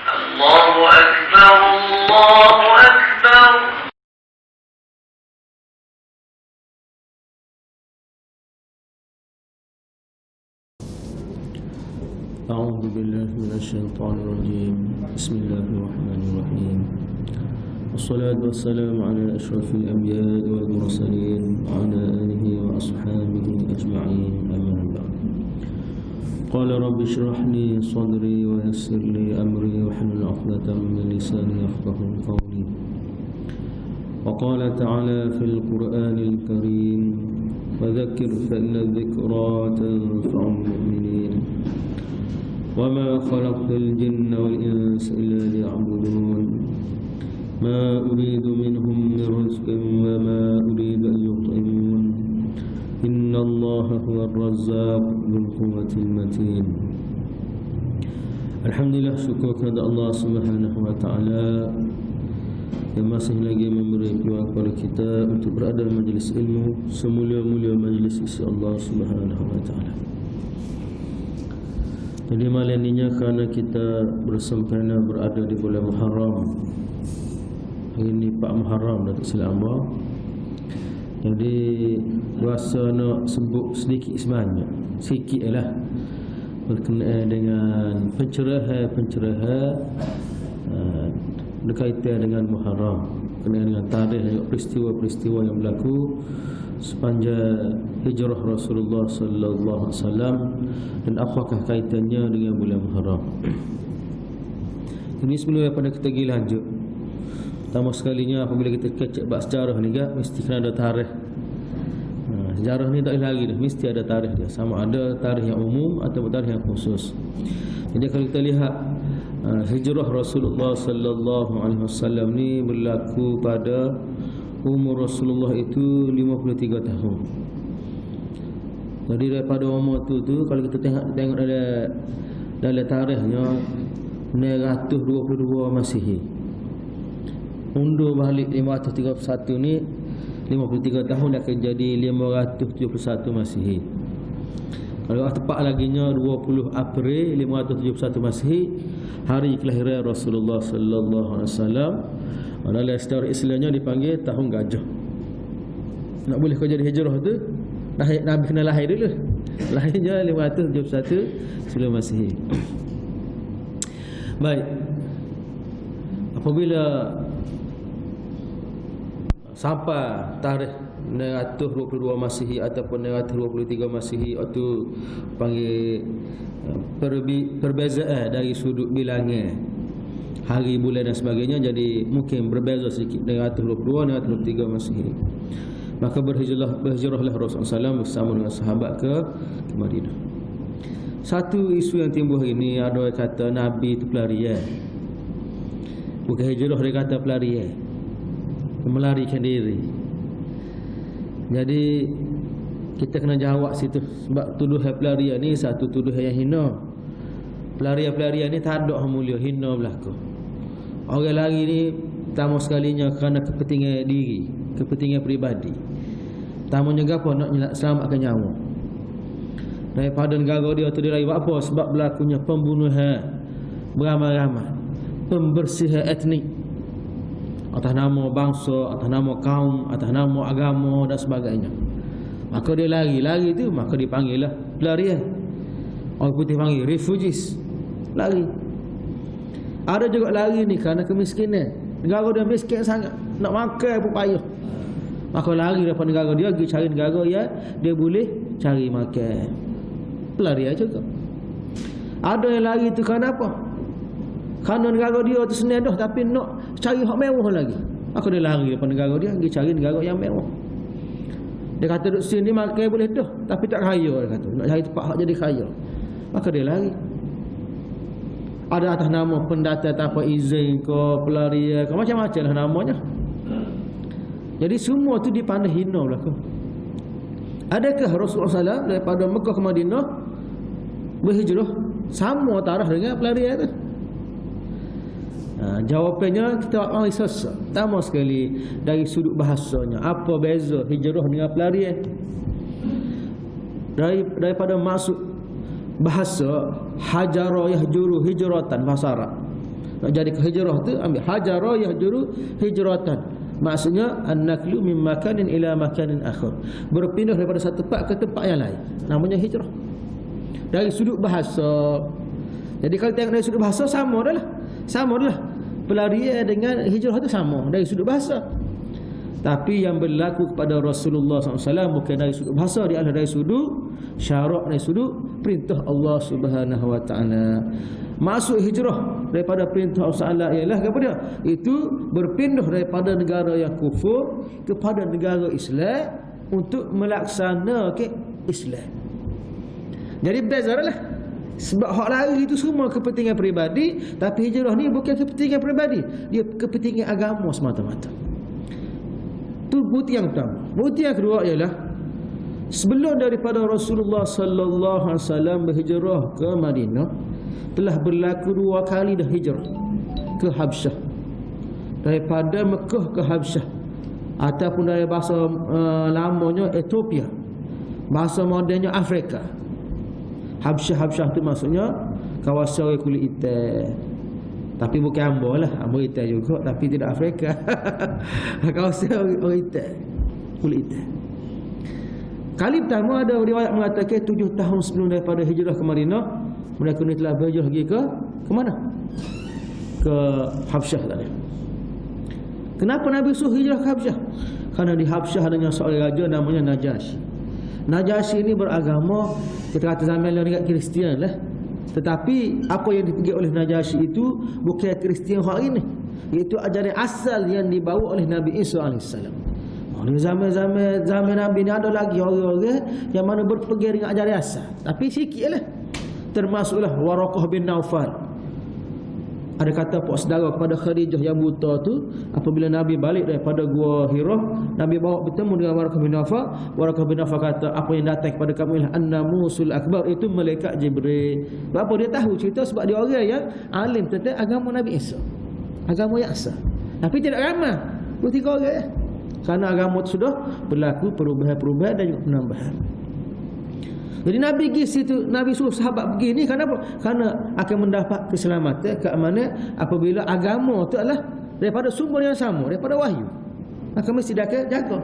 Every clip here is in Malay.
الله أكبر الله أكبر. أعوذ بالله من الشيطان الرجيم. بسم الله الرحمن الرحيم. والصلاة والسلام على أشرف الأنبياء والمرسلين وعلى آله وأصحابه أجمعين، أما بعد. قال رب اشرح لي صدري ويسر لي أمري واحلل عقدة من لساني يفقهوا قولي. وقال تعالى في القرآن الكريم: وذكر فإن الذكرى تنفع المؤمنين وما خلقت الجن والإنس إلا ليعبدون ما أريد منهم من رزق وما أريد أن يطعمون إن الله هو الرزاق ذو القوة المتين. Alhamdulillah, syukur kepada Allah Subhanahu wa taala yang masih lagi memberi peluang kepada kita untuk berada di majlis ilmu, semulia-mulia majlis isi Allah Subhanahu wa taala. Jadi malam ini kerana kita bersempena berada di bulan Muharram. Hari ini 4 Muharram Datuk Seri Anwar. Jadi rasa nak sebut sedikit sebanyak, sikit lah berkenaan dengan pencerahan berkaitan dengan Muharram, berkenaan dengan tarikh dan peristiwa-peristiwa yang berlaku sepanjang hijrah Rasulullah sallallahu alaihi wasallam dan apakah kaitannya dengan bulan Muharram. Ini sebelum daripada kita pergi lanjut, pertama sekalinya apabila kita kecek bab sejarah ni kan, mesti kena ada tarikh. Sejarah ni tak boleh lagi dah, mesti ada tarikh dia. Sama ada tarikh yang umum atau tarikh yang khusus. Jadi kalau kita lihat hijrah Rasulullah sallallahu alaihi wasallam ni berlaku pada umur Rasulullah itu 53 tahun. Jadi daripada umur tu kalau kita tengok dalam tarikhnya 922 Masihi. Undur balik 531 ni 53 tahun akan jadi 571 Masihi. Kalau tepat laginya 20 April 571 Masihi, hari kelahiran Rasulullah sallallahu alaihi wasallam. Dalam sejarah Islamnya dipanggil tahun gajah. Nak boleh kau jadi hijrah tu, Nabi kena lahir dulu. Lahirnya 571 sebelum Masihi. Baik. Apabila sampai tarikh 922 Masihi ataupun 923 Masihi, itu panggil perbezaan dari sudut bilangan hari, bulan dan sebagainya. Jadi mungkin berbeza sedikit dengan 922 dan 923 Masihi. Maka berhijrahlah Rasulullah SAW bersama dengan sahabat ke Madinah. Satu isu yang timbul ini, ada yang kata Nabi itu pelarian. Bukan hijrah, dia kata pelarian, melarikan diri. Jadi kita kena jawab situ, sebab tuduhan pelarian ni satu tuduhan yang hina. Pelarian-pelarian ni tak ada yang mulia, hina berlaku. Orang lari ni pertama sekalinya kerana kepentingan diri, kepentingan peribadi. Pertamanya apa? Nak selamatkan nyawa. Daripada negara dia tu dia lari buat apa? Sebab berlakunya pembunuhan beramai-ramai, pembersihan etnik atas nama bangsa, atas nama kaum, atas nama agama dan sebagainya. Maka dia lari tu, maka dipanggil lah pelarian. Orang putih panggil refugees, lari. Ada juga lari ni kerana kemiskinan. Negara dia miskin sangat, nak makan pun payah. Maka lari daripada negara dia, pergi cari negara yang dia boleh cari makan. Pelarian juga. Ada yang lari tu kerana apa? Kerana negara dia tu senang dah, tapi nak cari hak mewah lagi. Maka dia lari daripada negara dia, pergi cari negara yang mewah. Dia kata duduk sini makan boleh dah, tapi tak kaya. Dia kata nak cari tempat hak jadi kaya, maka dia lari. Ada atas nama pendata tanpa izin ke, pelarian ke, macam-macam lah namanya. Jadi semua tu dipandang hina belaka. Adakah Rasulullah SAW daripada Mekah ke Madinah berhijrah sama tarikh dengan pelarian tu? Jawapannya kita ambil sesak. Pertama sekali dari sudut bahasanya, apa beza hijrah dengan pelarian? Daripada maksud bahasa, hajara yahjuru hijratan, bahasa Arab. Nak jadi ke hijrah tu ambil hajara yahjuru hijratan. Maksudnya an-naqlu min makanin ila makanin akhar. Berpindah daripada satu tempat ke tempat yang lain. Namanya hijrah. Dari sudut bahasa. Jadi kalau tengok dari sudut bahasa sama dah lah. Sama dah lah. Pelarian dengan hijrah tu sama dari sudut bahasa. Tapi yang berlaku kepada Rasulullah SAW bukan dari sudut bahasa, dia adalah dari sudut syarak, dari sudut perintah Allah Subhanahu Wa Taala. Masuk hijrah daripada perintah Allah ialah apa dia? Itu berpindah daripada negara yang kufur kepada negara Islam untuk melaksanakan Islam. Jadi bezalah. Sebab hak lari itu semua kepentingan peribadi, tapi hijrah ni bukan kepentingan peribadi, dia kepentingan agama semata-mata. Itu bukti yang pertama. Bukti yang kedua ialah sebelum daripada Rasulullah sallallahu alaihi wasallam berhijrah ke Madinah, telah berlaku 2 kali dah hijrah ke Habsyah. Daripada Mekah ke Habsyah, ataupun dari bahasa lamanya Ethiopia, bahasa modennya Afrika. Habsyah itu maksudnya kawasan kulit hitam. Tapi bukan Ambo lah, Ambo hitam juga, tapi tidak Afrika. Kawasan orang hitam, kulit hitam. Kali pertama ada riwayat mengatakan 7 tahun sebelum daripada hijrah ke Madinah, mereka ni telah berhijrah pergi ke mana? Ke Habsyah tadi. Kenapa Nabi suruh hijrah ke Habsyah? Kerana di Habsyah adanya seorang raja namanya Najasyi. Najasyi ini beragama, kita kata zaman dia Kristian lah. Tetapi apa yang dipegang oleh Najasyi itu bukan Kristian hari ini, iaitu ajaran asal yang dibawa oleh Nabi Isa AS. Di zaman Nabi ni ada lagi orang-orang yang mana berpegang dengan ajaran asal, tapi sikit lah. Termasuklah Waraqah bin Naufal. Ada kata pak saudara kepada Khadijah yang buta tu, apabila Nabi balik daripada gua Hira, Nabi bawa bertemu dengan Waraqah bin Naufal. Waraqah bin Naufal kata, apa yang datang kepada kamu ialah an-namusul akbar, itu malaikat Jibril. Apa dia tahu cerita? Sebab dia orang yang alim tentang agama Nabi Isa, agama yang asal. Tapi tidak ramai, 2-3 orang ya. Kerana agama itu sudah berlaku perubahan-perubahan dan juga penambahan. Jadi Nabi pergi situ, Nabi suruh sahabat pergi ni kenapa? Kerana akan mendapat keselamatan, keamanan apabila agama itu adalah daripada sumber yang sama, daripada wahyu. Maka mesti dia akan jaga.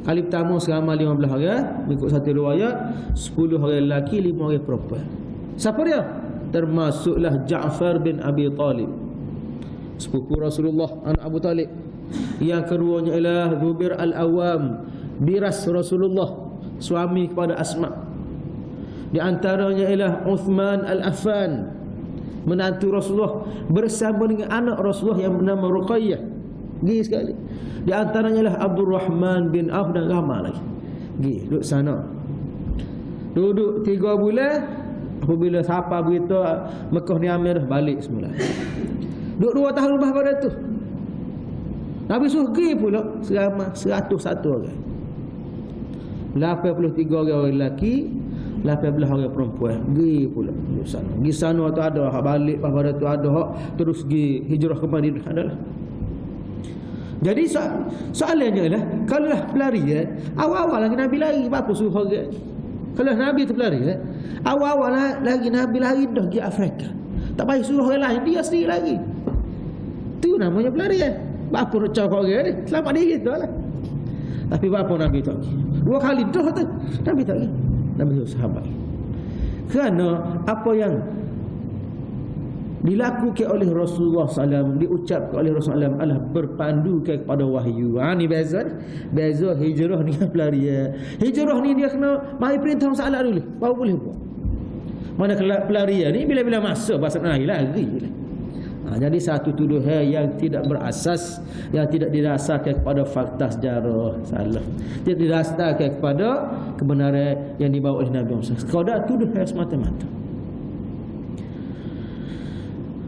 Kali pertama selama 15 orang, mengikut satu riwayat 10 orang lelaki, 5 orang perempuan. Siapa dia? Termasuklah Ja'far bin Abi Talib, sepupu Rasulullah, anak Abu Talib. Yang keduanya ialah Zubair al-Awwam, biras Rasulullah, suami kepada Asma. Di antaranya ialah Uthman al-Affan, menantu Rasulullah, bersama dengan anak Rasulullah yang bernama Ruqayyah. Gigi sekali. Di antaranya ialah Abdul Rahman bin Auf dan ramai lagi. Gigi duduk sana. Duduk 3 bulan. Apabila siapa berita Mekah ni amir, balik semula. Duduk 2 tahun lepas pada tu, Nabi suruh pergi pula seramai 101 orang. 83 orang lelaki, 18 orang perempuan. Pergi pula di sana. Di sana tu ada hak balik, pada tu ada hak terus pergi hijrah ke Madinah adalah. Jadi soalannya ialah, kalau lah pelari awal-awal lagi Nabi lari, apa suruh orang? Kalau Nabi tu pelari awal-awal lagi Nabi lari dah pergi Afrika. Tak payah suruh orang lain, dia sendiri lagi. Tu namanya pelari Apa nak cakap orang ni? Selamat diri tu lah. Tapi apa Nabi tak pergi? 2 kali dah tu Nabi tak pergi. Nabi tu sahabat. Kerana apa yang dilakukan oleh Rasulullah SAW, diucapkan oleh Rasulullah SAW adalah berpandukan kepada wahyu. Ni beza hijrah dengan pelarian. Hijrah ni dia kena mari perintah masalah dulu, baru boleh buat. Mana pelarian ni bila-bila masa bahasa Melayu lagi lah. Jadi satu tuduhan yang tidak berasas, yang tidak didasarkan kepada fakta sejarah, salah. Tidak didasarkan kepada kebenaran yang dibawa oleh Nabi Muhammad. Sekadar tuduhan semata-mata.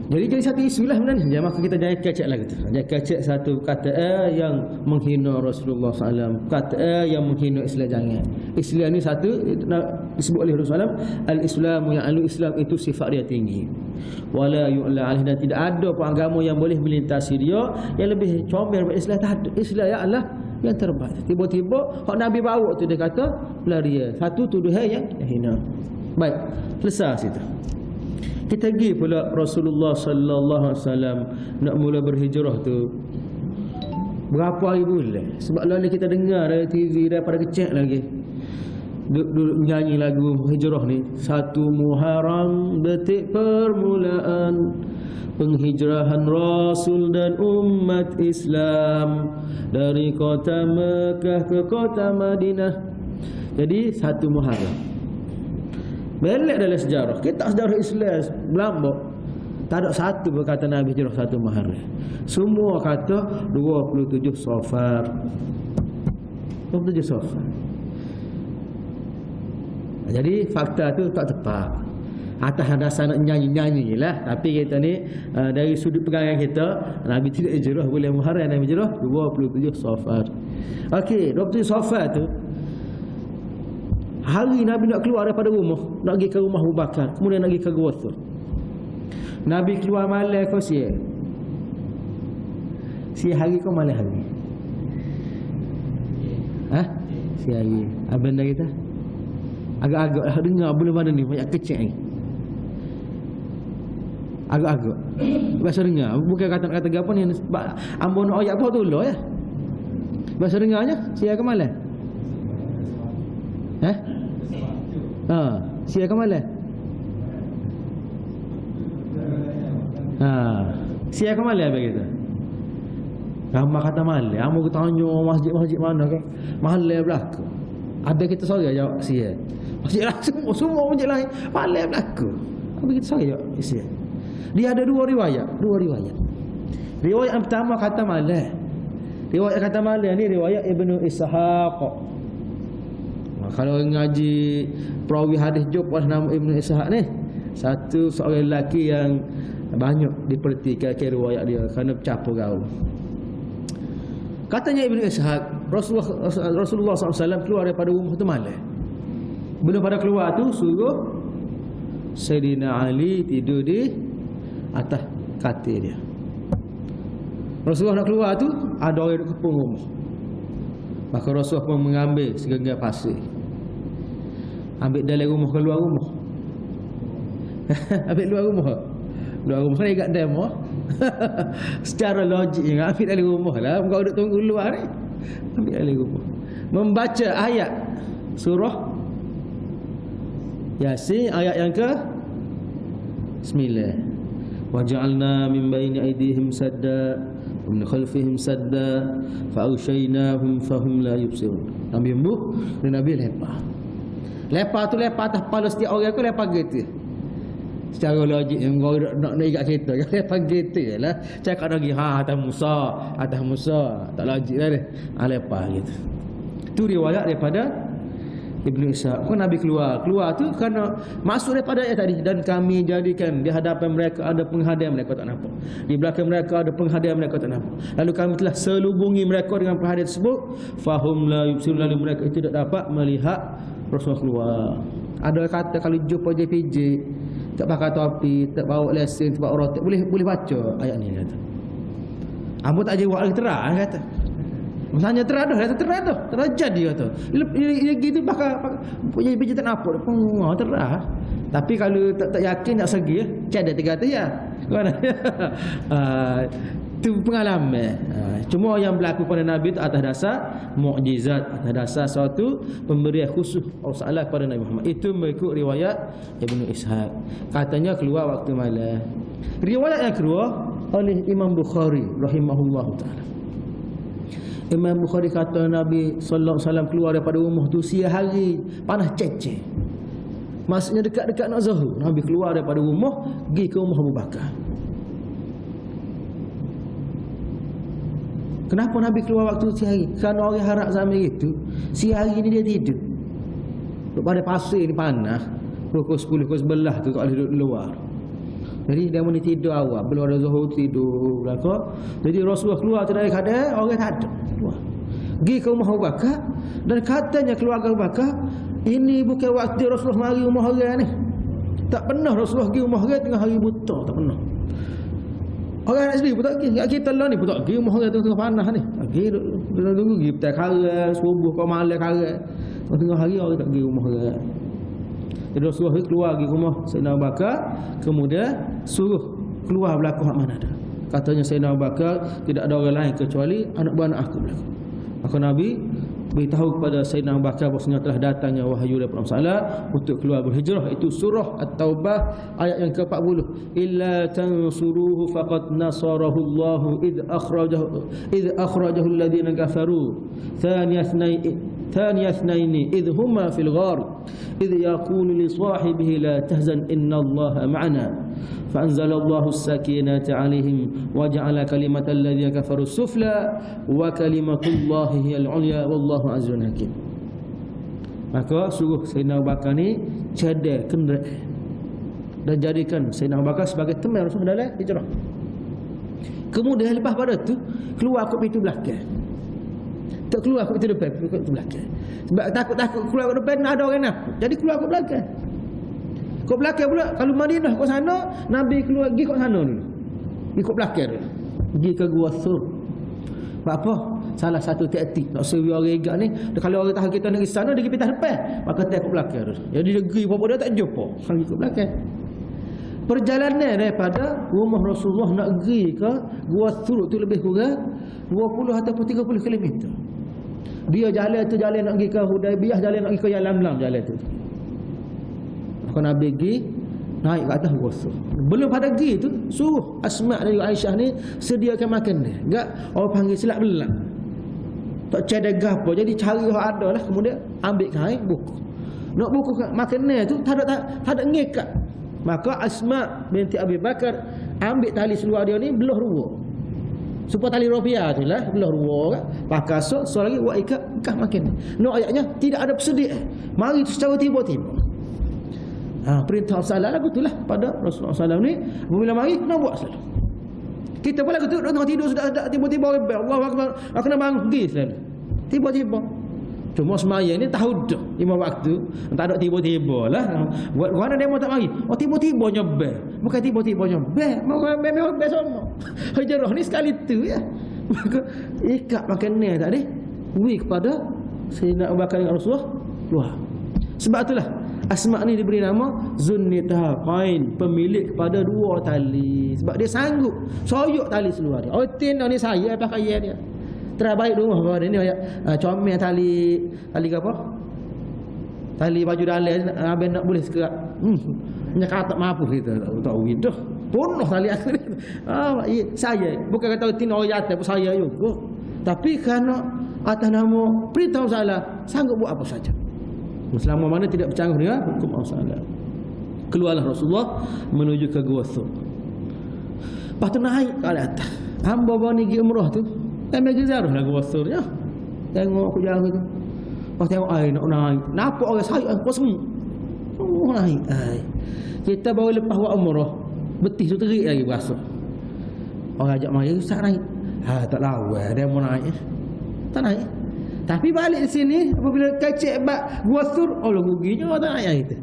Jadi satu isu lah sebenarnya. Maka kita jangan kecek lagi tu. Jangan kecek satu kata yang menghina Rasulullah SAW, kata yang menghina Islam. Jangan. Islam ni satu disebut oleh Rasulullah SAW, al-Islamu ya'lu, Islam itu sifat dia tinggi. Wala yu'la alih, dan tidak ada pun agama yang boleh melintasi dia yang lebih comel daripada Islam. Tak ada. Islam ya Allah yang terbaik. Tiba-tiba hak Nabi bawa tu dia kata pelarian. Satu tuduhan yang hina. Baik, selesai situ. Kita pergi pula Rasulullah sallallahu alaihi wasallam nak mula berhijrah tu. Berapa hari bulan? Sebab lalu kita dengar dari TV daripada kecil lagi. Duduk nyanyi lagu hijrah ni. 1 Muharram detik permulaan penghijrahan Rasul dan umat Islam dari kota Mekah ke kota Madinah. Jadi 1 Muharram. Belak dalam sejarah. Kita sejarah Islam berlambak. Tak ada satu berkata Nabi hijrah 1 Muharram. Semua kata 27 Safar. 27 Safar. Jadi fakta tu tak tepat. Atas dasar nak nyanyi-nyanyi lah. Tapi kita ni dari sudut pegangan kita, Nabi tidak hijrah bulan Muharram, Nabi hijrah 27 Safar. Okey, 27 Safar tu hari Nabi nak keluar daripada rumah, nak pergi ke rumah Abu Bakar, kemudian nak pergi ke Gua Thur. Nabi keluar malam kau siap. Siap hari kau malam hari. Siap hari. Abang dah kita agak-agak dengar belum ada ni banyak kecil ni. Agak-agak bahasa dengar, bukan kata-kata apa ni ambon ayat apa tu lah ya. Bahasa dengarnya siap ke malam? Siap ke malam? Siap ke malam begitu. Ramai kata malam. Amu tanya masjid-masjid mana ke? Malam belaka. Ada kita sore jawab siap. Masjid lah semua masjid lain malam belaka. Apa kita sore jawab siap. Dia ada dua riwayat. Riwayat yang pertama kata malam. Riwayat kata malam ni riwayat Ibnu Ishaq. Kalau ngaji perawi hadis Job nama Ibnu Ishaq ni, satu seorang lelaki yang banyak diperhatikan riwayat dia kerana bercampur gaul. Katanya Ibnu Ishaq, Rasulullah SAW keluar daripada rumah tu malam. Belum pada keluar tu suruh Sayyidina Ali tidur di atas katil dia. Rasulullah nak keluar tu ada orang duduk kepung rumah. Maka Rasulullah pun mengambil segenggam pasir, ambil dalam rumah ke luar rumah. Ambil luar rumah. Luar rumah ni kat demo. Secara logik ambil dalam rumah lah. Kau duduk tunggu luar ni, ambil dalam rumah. Membaca ayat surah Yasin ayat yang ke 9. Waja'alna min baini aydihim sadda wa min khalfihim sadda fa aghshaynahum fahum la yubsirun. Nabi embuh dan Nabi lepas. Lepas tu lepas atas kepala setiap orang tu lepas gitu. Secara logik yang kau nak ikat kereta kan lepas gitu lah. Cakap lagi atas Musa tak logik lah dia. Lepas gitu. Tu riwayat daripada Ibnu Ishaq. Kau Nabi keluar tu kerana masuk daripada ayat tadi, dan kami jadikan di hadapan mereka ada penghadian mereka tak nampak, di belakang mereka ada penghadian mereka tak nampak, lalu kami telah selubungi mereka dengan penghadian tersebut fahum la yubsirun, lalu mereka itu tidak dapat melihat Rasulullah keluar. Ada kata kalau jumpa JPJ tak pakai topi, tak bawa lesen, tak bawa rotek, boleh baca ayat ni kata. Ambo tak jawab lagi terang kata. Misalnya terada jadi kata. Dia gitu pakai punya biji tak nampak pun terah. Tapi kalau tak yakin tak segi ada 3 kata ya. Mana? Itu pengalaman. Cuma yang berlaku pada Nabi itu atas dasar mukjizat, atas dasar suatu pemberian khusus Allah kepada Nabi Muhammad. Itu mengikut riwayat Ibnu Ishaq. Katanya keluar waktu malam. Riwayat yang kedua oleh Imam Bukhari rahimahullahu taala. Imam Bukhari kata Nabi sallallahu alaihi wasallam keluar daripada rumah tu siang hari, panas ceceh. Maksudnya dekat-dekat nak zuhur, Nabi keluar daripada rumah pergi ke rumah Abu Bakar. Kenapa Nabi keluar waktu siang hari? Kerana orang harap zaman itu siang hari ni dia tidur. Duduk pada pasir ni panas, pukul 10 pukul 11 tu tak boleh duduk luar. Jadi dia mesti tidur awal, belum ada zuhur tidur belaka. Jadi Rasulullah keluar dari keadaan orang tak ada. Keluar. Pergi ke rumah Abu Bakar, dan katanya keluarga Abu Bakar, ini bukan waktu Rasulullah mari rumah orang ni. Tak pernah Rasulullah pergi rumah orang tengah hari buta, tak pernah. Orang nak sendiri pun tak pergi. Kat kita lah ni pun tak pergi rumah orang tengah panas ni. Pergi duduk tunggu pergi petai kara, subuh ke malam kara. Tengah hari orang tak pergi rumah orang. Jadi Rasulullah keluar pergi rumah Sayyidina Abu Bakar, kemudian suruh keluar berlaku hak mana ada. Katanya Sayyidina Abu Bakar, tidak ada orang lain kecuali anak buah aku berlaku. Maka Nabi beritahu kepada Sayyidina Abu Bakar bahwasanya telah datangnya wahyu daripada Allah untuk keluar berhijrah. Itu surah At-Taubah ayat yang ke-40. Illa tansuruhu faqad nasarahu Allah id akhrajahu alladhina kafaru ثاني اثنين إذ هما في الغار إذ يقول لصاحبه لا تهزن إن الله معنا فأنزل الله السكينة عليهم وجعل كلمة الذين كفروا السفلى وكلمة الله هي العليا والله عز حكيم. Maka suruh Sayyidina Abu Bakar ni cadar kenderaan dan jadikan Sayyidina Abu Bakar sebagai teman Rasulullah dalam hijrah. Kemudian lepas pada tu keluar ke pintu belakang. Tak keluar ke pintu depan, keluar ke belakang. Sebab takut keluar ke depan ada orang nak. Jadi keluar ke belakang. Ke belakang pula, kalau Madinah ke sana, Nabi keluar pergi ke sana dulu. Pergi ke belakang dulu. Pergi ke Gua Thur. Sebab apa? Salah satu taktik nak servis orang igak ni, kalau orang tahu kita nak pergi sana, dia pergi pintu depan, maka dia ke belakang dulu. Jadi dia pergi apa dia tak jumpa. Pergi ke belakang. Perjalanan daripada rumah Rasulullah nak pergi ke Gua Thur tu lebih kurang 20 ataupun 30 km. Dia jalan tu jalan nak pergi ke Hudaibiyah, jalan nak pergi ke Yalamlam jalan tu. Maka Nabi pergi naik ke atas Gua Thur. Belum pada pergi tu suruh Asma dan Aisyah ni sediakan makan dia. Enggak orang panggil silap belak. Tak cedek gapo. Jadi cari yang ada lah, kemudian ambil kain buku. Nak buku makanan tu tak ada ngekat. Maka Asma binti Abi Bakar ambil tali seluar dia ni belah dua. Supaya tali rupiah tu lah belah dua kan. Pakai so lagi buat ikat bekah makan. No ayatnya tidak ada bersedia. Mari tu secara tiba-tiba. Perintah salah lagu itulah pada Rasulullah SAW ni apabila mari nak buat selalu. Kita pun lagu tu tengah tidur sudah tiba-tiba Allahu Akbar, kena bangun pergi selalu. Tiba-tiba. Cuma semaya ni tahu dah 5 waktu, tak ada tiba-tiba lah. Buat mana demo tak mari? Oh tiba-tiba nyobel. Bukan tiba-tiba nyobel. Memang semua. Hijrah ni sekali tu ya. Maka ikat makanan tak ada. Beri kepada Sayyidina Abu Bakar dengan Rasulullah. Wah. Sebab itulah Asma ni diberi nama Zunnitaqain, pemilik kepada 2 tali. Sebab dia sanggup soyok tali seluar dia. Oh tin ni saya pakai dia. Terbaik rumah bawa dia ni comel tali ke apa? Tali baju dalam abang nak boleh sekerak. Nya kata mampu kita tak widah. Penuh tali akhir. Saya bukan kata tin orang jatuh pun saya juga. Tapi kerana atas nama perintah salah sanggup buat apa saja. Selama mana tidak bercanggah dengan hukum Allah. Keluarlah Rasulullah menuju ke Gua Thur. Lepas tu naik ke atas. Hamba bawa ni pergi umrah tu. Ambil ziarah lah Gua Thur ya. Tengok aku jalan tu. Pas tengok air nak naik. Nampak orang sayur apa semua. Oh naik air. Kita baru lepas buat umrah. Betis tu terik lagi berasa. Orang ajak mari ustaz naik. Tak lawan dia mau naik. Tak naik. Tapi balik di sini apabila kecek bab Gua Thur, Allah ruginya orang tak naik kita.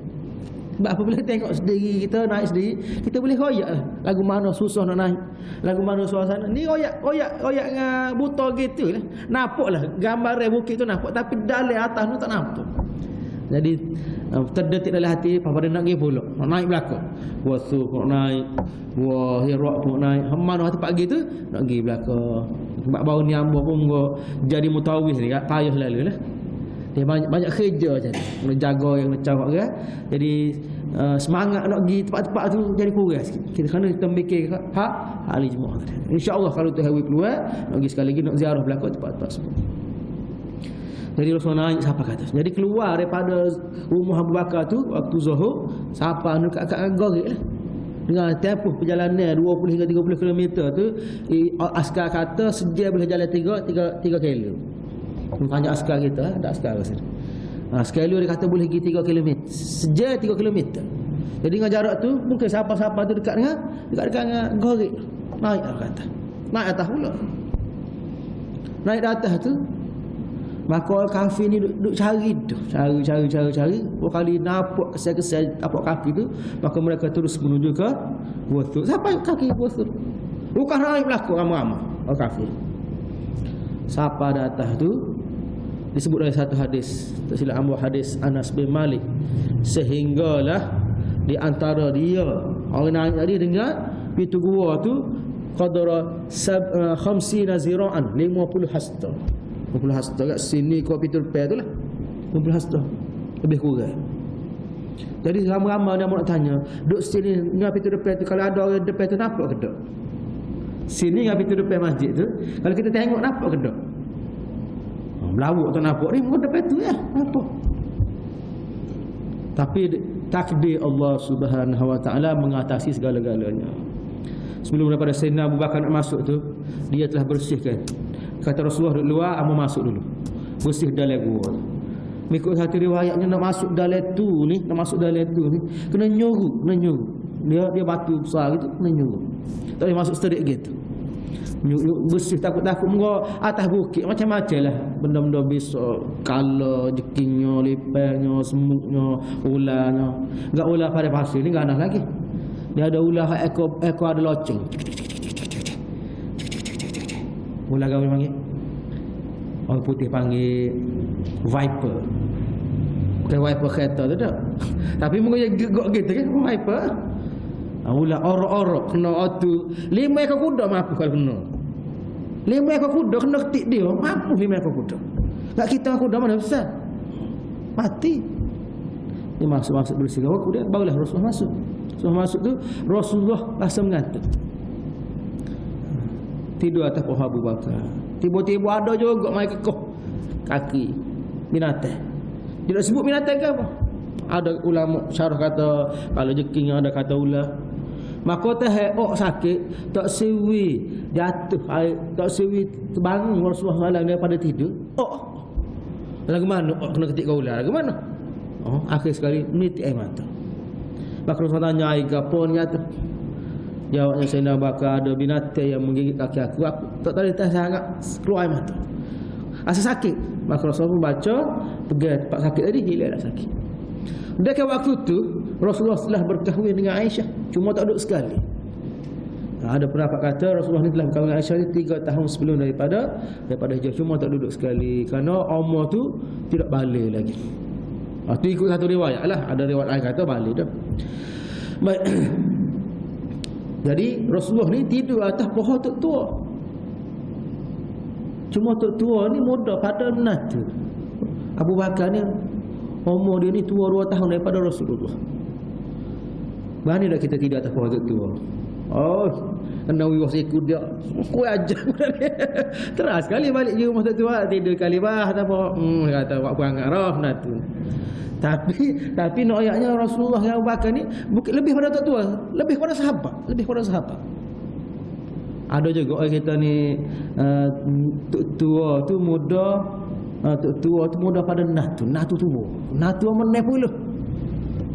Sebab apabila tengok sendiri kita naik sendiri, kita boleh royak lah. Lagu mana susah nak naik, lagu mana suasana. Ni royak dengan buta gitu lah. Nampaklah gambar bukit tu nampak, tapi dalam atas tu tak nampak. Jadi terdetik dalam hati apa nak pergi pula, nak naik belakang. Gua Thur nak naik, Gua Hira pun naik. Mana hati pagi tu nak pergi belakang. Sebab baru ni hamba pun jadi mutawif ni tak payah lalu lah. Dia banyak kerja macam ni. Kena jaga yang nak cakap kan. Jadi semangat nak pergi tempat-tempat tu jadi kurang sikit. Kita kena kita fikir hak hari Jumaat tadi. Insya-Allah kalau tu hari keluar nak pergi sekali lagi nak ziarah belakang tempat-tempat semua. Jadi Rasulullah naik siapa kata. Jadi keluar daripada rumah Abu Bakar tu waktu Zuhur, siapa nak kat Gharik lah. Dengan tempoh perjalanan 20 hingga 30 km tu askar kata sejam boleh jalan 3 kilo. Tanya askar kita, ada askar ke sini. Sekali dia kata boleh pergi 3 km. Sejam 3 km. Jadi dengan jarak tu mungkin siapa-siapa tu dekat dengan Gharik. Naik kata. Naik atas pula. Naik atas tu maka kafir ni duk cari tu. Cari. Berapa kali nampak kesal-kesal apa kaki tu, maka mereka terus menuju ke Gua Thur. Siapa kaki Gua Thur? Bukan naik belakang ramai-ramai orang kafir. Siapa di atas tu disebut dalam satu hadis, tak silap ambil hadis Anas bin Malik, sehinggalah di antara dia orang naik tadi dengar pintu gua tu qadara 50 zira'an, 50 hasta. 50 hasta kat sini kau pintu depan tu lah 50 hasta lebih kurang. Jadi ramai-ramai dia nak tanya, duduk sini dengan pintu depan tu, kalau ada orang depan tu nampak ke tak? Sini dengan pintu depan masjid tu, kalau kita tengok nampak ke tak? Melawak tu nampak ni muka depan tu ya, nampak. Tapi takdir Allah Subhanahu wa taala mengatasi segala-galanya. Sebelum daripada Sayyidina Abu Bakar nak masuk tu, dia telah bersihkan. Kata Rasulullah duduk luar, amu masuk dulu. Bersih dalam gua. Mengikut satu riwayatnya nak masuk dalam tu ni, kena nyuruh. Dia batu besar gitu, kena nyuruh. Tak boleh masuk straight gitu. Bersih takut-takut muka atas bukit macam-macam lah benda-benda besar, kala, jekingnya, lipanya, semutnya, ularnya. Enggak ular pada pasir ni ganas lagi. Dia ada ular ekor ada loceng. Ular kau panggil, orang putih panggil viper. Bukan viper kereta tu tak. Tapi muka dia gegok gitu kan, viper. Ular orok-orok kena otu 5 ekor kuda mampu kalau kena. 5 ekor kuda kena ketik dia, mampu 5 ekor kuda. Tak kita kuda mana besar, mati. Dia masuk bersih gawak kemudian barulah Rasulullah masuk. Rasulullah masuk tu Rasulullah langsung mengata, tidur atas pohon Abu Bakar. Tiba-tiba ada juga mai kekoh kaki binatang. Tidak sebut binatang ke apa? Ada ulama syarah kata kalau jeking ada kata ular. Maka terhok sakit, tak sewi jatuh air, tak sewi terbangun Rasulullah SAW daripada tidur. Lagu mana? Kena ketik kau ular. Lagu mana? Akhir sekali menitik air mata. Maka Rasulullah tanya air apa ni jatuh? Jawabnya Sayyidina Abu Bakar, ada binatang yang menggigit kaki aku tak tahu dia sangat keluar air mata. Asal sakit. Maka Rasulullah pun baca, pegang tempat sakit tadi, hilang dah sakit. Dekat waktu tu Rasulullah telah berkahwin dengan Aisyah, cuma tak duduk sekali. Ada pendapat kata Rasulullah ni telah berkahwin dengan Aisyah ni 3 tahun sebelum daripada hijrah, cuma tak duduk sekali kerana umur tu tidak balik lagi. Tu ikut satu riwayat lah. Ada riwayat lain kata balik dah. Baik. Jadi Rasulullah ni tidur atas pohon tok tua. Cuma tok tua ni muda pada natu. Abu Bakar ni umur dia ni tua 2 tahun daripada Rasulullah. Berani dah kita tidur atas pohon tok tua. Kena wiwas ikut dia. Aku ajar. Terus sekali balik je rumah tok tua, tidur kali bah apa. Kata buat perangai roh natu. Tapi nak ayatnya Rasulullah yang Abu Bakar ni lebih pada tok tua, lebih pada sahabat. Ada juga orang kita ni tok tua tu muda, tok tua tu muda pada natu tua. Natu umur 60.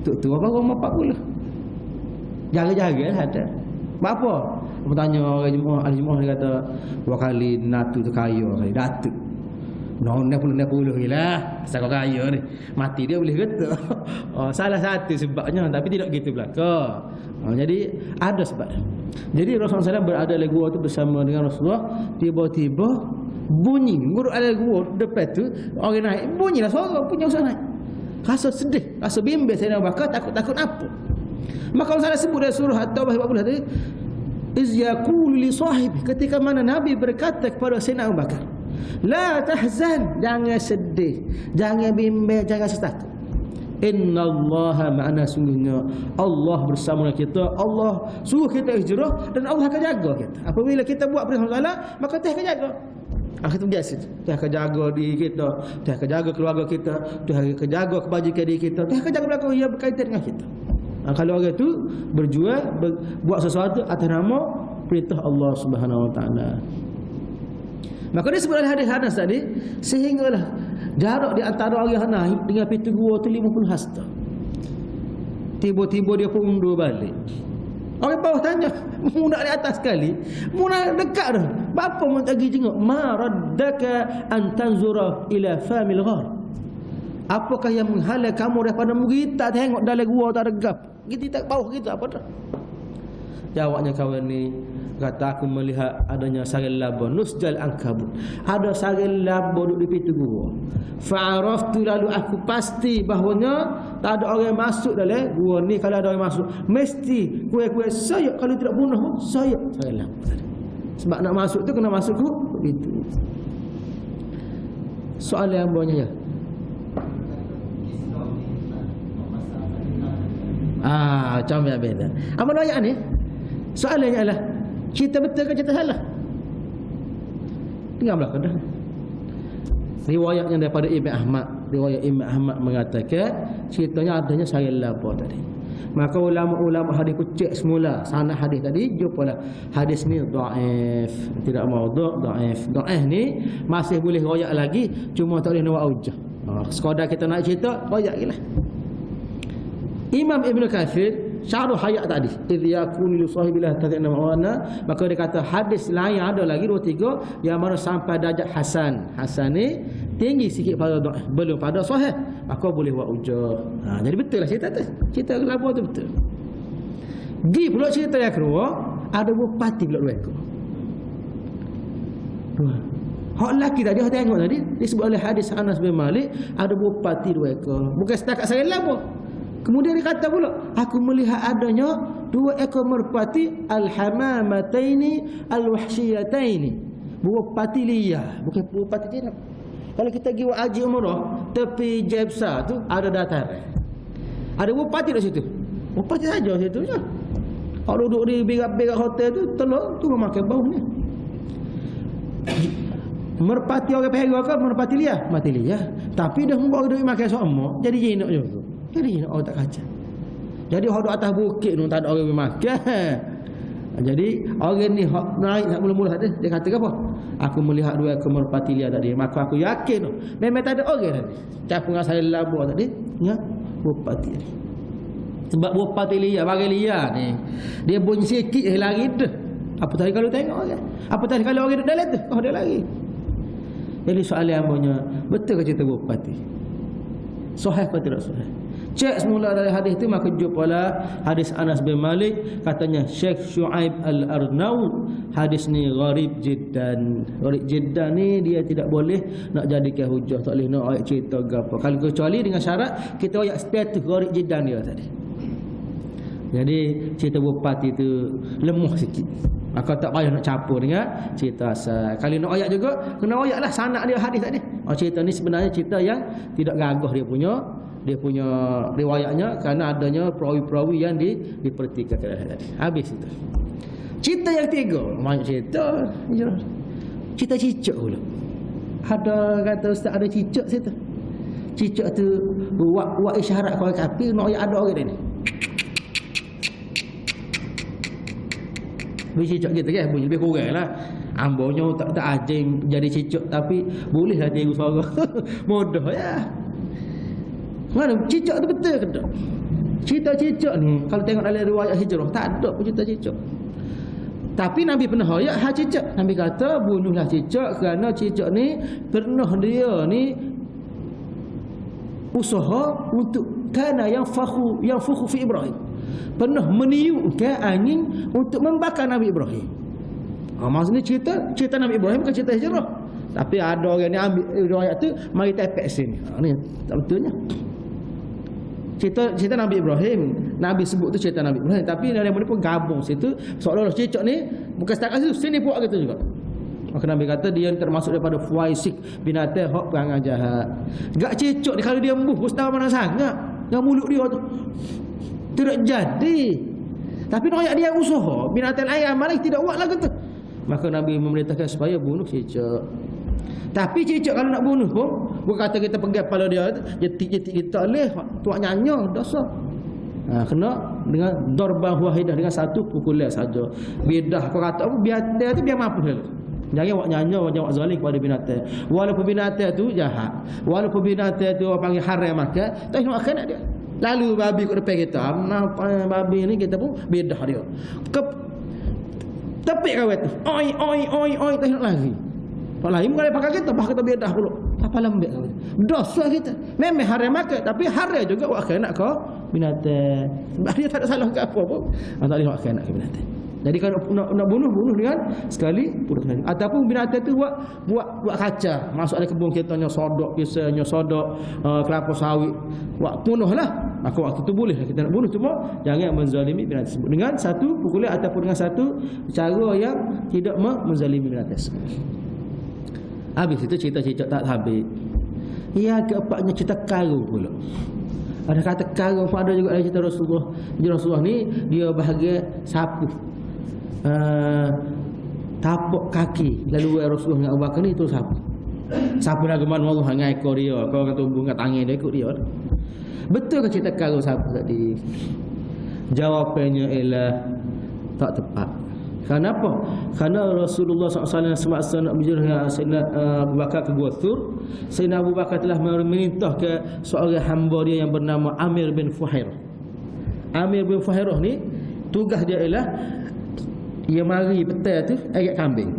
Tok tua baru umur 40. Jaga-jaga lah ada. Apa? Bertanya orang Jumaat, ahli Jumaat dia kata 2 kali natu tu kaya kali datuk. 60 lah. Asal kau kaya ni. Mati dia boleh kata. Salah satu sebabnya, tapi tidak gitu belaka. Jadi ada sebab. Jadi Rasulullah SAW berada di gua tu bersama dengan Rasulullah. Tiba-tiba bunyi guru ada gua depan tu, orang naik bunyilah suara punya usaha naik. Rasa sedih, rasa bimbang Sayyidina Abu Bakar, takut apa. Maka Allah sebut dalam surah At-Taubah 40 tadi, iz yaqulu li sahibi, ketika mana Nabi berkata kepada Sayyidina Abu Bakar, la tahzan, jangan sedih, jangan bimbang, jangan takut. Innallaha ma'ana, sungguhnya Allah bersama kita. Allah suruh kita hijrah dan Allah akan jaga kita. Apabila kita buat perintah Allah, maka Tuhan akan jaga. Akhir biasa. Tuhan akan jaga diri kita, Tuhan akan jaga keluarga kita, Tuhan akan jaga kebajikan diri kita, Tuhan akan jaga belakang yang berkaitan dengan kita. Kalau orang itu berjual, buat sesuatu atas nama perintah Allah Subhanahu Wa Taala. Maka dia sebut dalam hadis Anas tadi, sehinggalah jarak di antara orang naik dengan pintu gua tu 50 hasta. Tiba-tiba dia pun undur balik. Orang bawah tanya, mu nak di atas sekali, mu nak dekat dah. Bapa mu tak pergi tengok, ma raddaka an tanzura ila famil ghar. Apakah yang menghalang kamu daripada mu kita tengok dalam gua tak ada gap. Kita tak bawah kita apa dah. Jawabnya kawan ni, kata aku melihat adanya sarang laba nusjal ankabut. Ada sarang laba duduk di pintu gua. Fa'araftu, lalu aku pasti bahawanya tak ada orang masuk dalam gua ni. Kalau ada orang masuk, mesti kuih-kuih sayap. Kalau tidak bunuh, sayap sarang laba tadi. Sebab nak masuk tu kena masuk ke pintu. Soalan yang bawahnya ya. Macam yang beda. Apa ayat ni? Soalannya adalah, kita betul ke kita salah? Tinggal belakang dah. Riwayatnya daripada Ibn Ahmad. Riwayat Ibn Ahmad mengatakan ceritanya adanya sarang laba tadi. Maka ulama-ulama hadis cek semula sanad hadis tadi, jumpalah hadis ni dhaif, tidak maudhu', dhaif. Dhaif ni masih boleh royak lagi, cuma tak boleh nak hujah. Sekadar kita nak cerita, royak gilah. Imam Ibn Katsir syarah hayat tadi, idh yakunu li sahibillah tadina ma'ana, maka dia kata hadis lain ada lagi 2 3 yang mana sampai darjat hasan. Hasan ni tinggi sikit pada dhaif, belum pada sahih, maka boleh buat hujah. Jadi betul lah cerita tu. Cerita kelapa tu betul. Gi pula cerita yang kedua, ada bupati pula 2 ekor. Hak lelaki tadi dia tengok tadi disebut oleh hadis Anas bin Malik, ada bupati 2 ekor. Bukan setakat sarang laba. Kemudian dia kata pula, aku melihat adanya 2 ekor merpati al-hamamataini al-wahsyiyataini. Merpati liar, bukan merpati jinak. Kalau kita pergi buat haji umrah, tepi Jebsa tu ada dataran. Ada merpati di situ. Merpati saja situ je. Kalau duduk di berak-berak hotel tu, telur tu memakai bau ni. Merpati orang pergi ke merpati liar? Mati liar. Tapi dah membawa duit makan sama, jadi jinak juga. Jadi orang tak kacau. Jadi orang atas bukit tu tak ada orang makan. Jadi orang ni naik nak mula-mula tadi, dia kata apa? Aku melihat 2 ekor merpati liar tadi, maka aku yakin tu memang tak ada orang tadi. Campur dengan sarang laba tadi, ya, merpati tadi. Sebab merpati liar, bagi liar ni, dia bunyi sikit lari dah. Apa tadi kalau tengok orang? Apa tadi kalau orang duduk dalam tu? Oh, dia lari. Jadi soalan ambonya, betul ke cerita merpati? Sahih ke tidak sahih? Cek semula dari hadis itu, maka jumpalah hadis Anas bin Malik, katanya Syekh Syuaib Al-Arnaud, hadis ni gharib jiddan. Gharib jiddan ni dia tidak boleh nak jadikan hujah, tak boleh nak ayat cerita gapo. Kalau kecuali dengan syarat kita ayat status gharib jiddan dia tadi. Jadi cerita bupati itu lemah sikit, maka tak payah nak campur dengan cerita asal. Kalau nak ayat juga, kena ayatlah sanad dia hadis tadi. Cerita ni sebenarnya cerita yang tidak gagah dia punya riwayatnya, kerana adanya perawi-perawi yang dipertikaikan tadi. Habis itu. Cerita yang 3, banyak cerita. Cerita cicak pula. Ada kata ustaz ada cicak situ. Cicak tu buat isyarat kau kafir, nak ayat ada orang ni. Bunyi cicak gitu kan, bunyi lebih kurang lah. Ambonya tak ajing jadi cicak, tapi bolehlah dia suara. Mudah ya. Mana cicak tu betul ke tak? Cerita cicak ni kalau tengok dalam riwayat hijrah tak ada pun cerita cicak. Tapi Nabi pernah ayat hak cicak. Nabi kata bunuhlah cicak kerana cicak ni pernah dia ni usaha untuk kana yang fakhu fi Ibrahim. Pernah meniupkan angin untuk membakar Nabi Ibrahim. Maksudnya cerita Nabi Ibrahim bukan cerita hijrah. Tapi ada orang ni ambil riwayat tu mari tepek sini. Ni tak betulnya. Cerita Nabi Ibrahim, Nabi sebut tu cerita Nabi Ibrahim, tapi dari mana pun gabung situ seolah-olah cicak ni bukan setakat situ, sini pun gitu juga. Maka Nabi kata dia termasuk daripada fuaisik, binatang hak perangai jahat. Gak cicak ni kalau dia embuh mustahil mana sangat dengan mulut dia tu tidak jadi. Tapi nak dia usaha binatang lain amal tidak buat lah kata. Maka Nabi memerintahkan supaya bunuh cicak. Tapi cicak kalau nak bunuh pun, bukan kata kita pegang kepala dia, jetik-jetik kita boleh, tuak nyanya, dosa. Kena dengan darbah wahidah, dengan satu pukulan saja. Bidah kau kata apa, binatang tu biar mampu dulu. Jangan buat nyanya, jangan buat zalim kepada binatang. Walaupun binatang tu jahat, walaupun binatang tu orang panggil haram makan, tak nak makan dia. Lalu babi kat depan kita, babi ni kita pun bidah dia. Tepik kawat tu, oi, tak nak lagi. Kalau lain bukan pakai kita, bah kita bedah pula. Apa lembek kau. Dosa kita. Memang haram makan, tapi haram juga buat kena kau binatang. Sebab dia tak ada salah ke apa pun. Tak boleh buat kena ke binatang. Jadi kalau nak bunuh dengan sekali bunuh sekali. Ataupun binatang tu buat kaca, masuk dalam kebun kita nyosodok, biasa nyosodok kelapa sawit, buat bunuhlah. Maka waktu tu boleh kita nak bunuh, cuma jangan menzalimi binatang tersebut dengan satu pukulan ataupun dengan satu cara yang tidak menzalimi binatang tersebut. Habis itu cerita-cerita tak habis. Yang keempatnya cerita karung pula. Ada kata karung pun ada juga dalam cerita Rasulullah. Jadi Rasulullah ni dia bahagia sapu tapak kaki lalu Rasulullah dengan Abu Bakar ni tu sapu dah geman Allah dengan ekor dia, kau kata bunga tangan dia ikut dia. Betul ke cerita karung sapu tadi? Jawapannya ialah tak tepat. Kenapa? Kerana Rasulullah SAW semasa nak berjumpa dengan Sayyidina Abu Bakar ke Gua Thur, Sayyidina Abu Bakar telah memerintah ke seorang hamba dia yang bernama Amir bin Fuhairah. Amir bin Fuhairah ni tugas dia ialah dia mari petang tu agak kambing.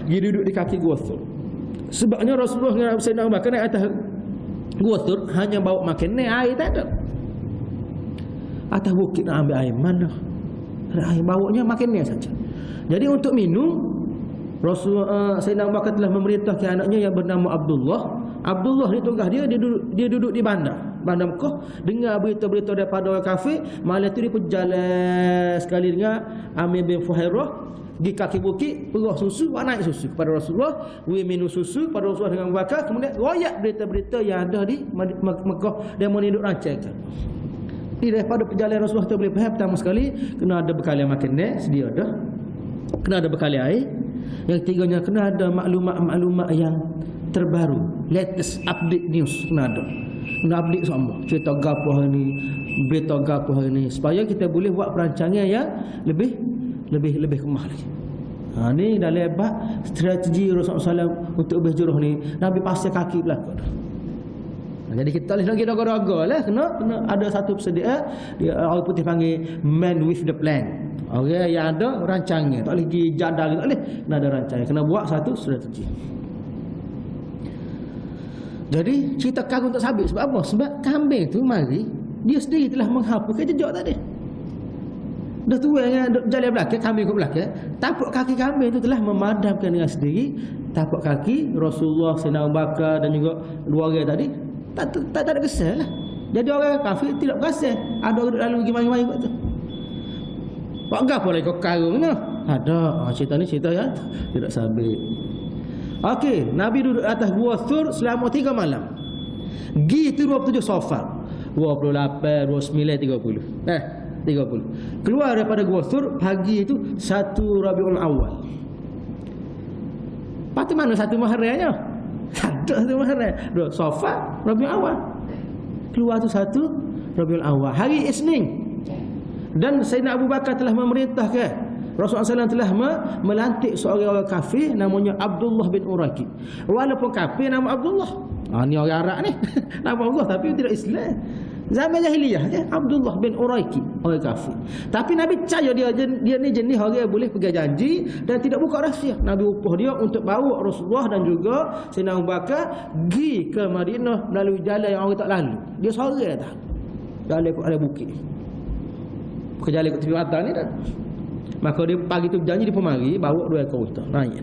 Dia duduk di kaki Gua Thur. Sebabnya Rasulullah dengan Sayyidina Abu Bakar naik atas Gua Thur hanya bawa makan, ni air tak ada. Atas bukit nak ambil air mana? Ada air, bawanya makannya saja. Jadi untuk minum, Rasulullah Sayyidina Abu Bakar telah memerintahkan anaknya yang bernama Abdullah. Abdullah ni tugas dia duduk di bandar Mekah, dengar berita-berita daripada orang kafir. Malam tu dia berjalan sekali dengan Amir bin Fuhairah di kaki bukit, perah susu, naik susu kepada Rasulullah, minum susu pada Rasulullah dengan Abu Bakar, kemudian royak berita-berita yang ada di Mekah dan meninduk rancangkan. Daripada perjalanan Rasulullah kita boleh faham, pertama sekali kena ada bekal yang makan sedia dah, kena ada bekal air. Yang tiganya kena ada maklumat-maklumat yang terbaru, latest update news kena ada. Kena update semua, cerita gapo hari ni, berita gapo hari ni, supaya kita boleh buat perancangan yang lebih kemah lagi. Ni dalam bab strategi Rasulullah SAW untuk berjuruh ni, Nabi pasal kaki belakang. Jadi kita boleh lagi daga-daga lah, kena ada satu persediaan. Dia orang putih panggil man with the plan. Orang yang ada rancangan, tak boleh pergi jadal, tak boleh, kena ada rancangan, kena buat satu strategi. Jadi cerita karung tak sabit sebab apa? Sebab kambing tu mari dia sendiri telah menghapuskan jejak tadi. Dah tua yang jalan belakang, kambing ke belakang, tapak kaki kambing tu telah memadamkan dengan sendiri tapak kaki Rasulullah, Sayyidina Abu Bakar dan juga dua orang tadi. Tak ada kesan lah. Jadi orang kafir tidak berkesan. Ada orang lalu pergi mari-mari buat tu. Buat apa lagi kau karung ni? Ada. Cerita ni cerita yang tidak sabit. Okey, Nabi duduk atas Gua Thur selama 3 malam. Gitu 27 Safar, 28, 29, 30. 30. Keluar daripada Gua Thur pagi itu 1 Rabiul Awal. Pasti mana 1 Muharramnya? Tak ada Muharram. Safar, Rabiul Awal. Keluar tu 1 Rabiul Awal, hari Isnin. Dan Sayyidina Abu Bakar telah memerintahkan, Rasulullah SAW telah melantik seorang orang kafir namanya Abdullah bin Uraki. Walaupun kafir nama Abdullah. Ni orang Arab ni. Nama Allah tapi tidak Islam. Zaman jahiliyah je, Abdullah bin Uraki, orang kafir. Tapi Nabi percaya dia ni jenis orang yang boleh pegang janji dan tidak buka rahsia. Nabi upah dia untuk bawa Rasulullah dan juga Sayyidina Abu Bakar pergi ke Madinah melalui jalan yang orang tak lalu. Dia seorang datang. Jalan ke arah bukit. Bukan jalan ke tepi atas ni dah. Maka dia pagi tu berjanji dia pemari bawa 2 ekor unta. Naik.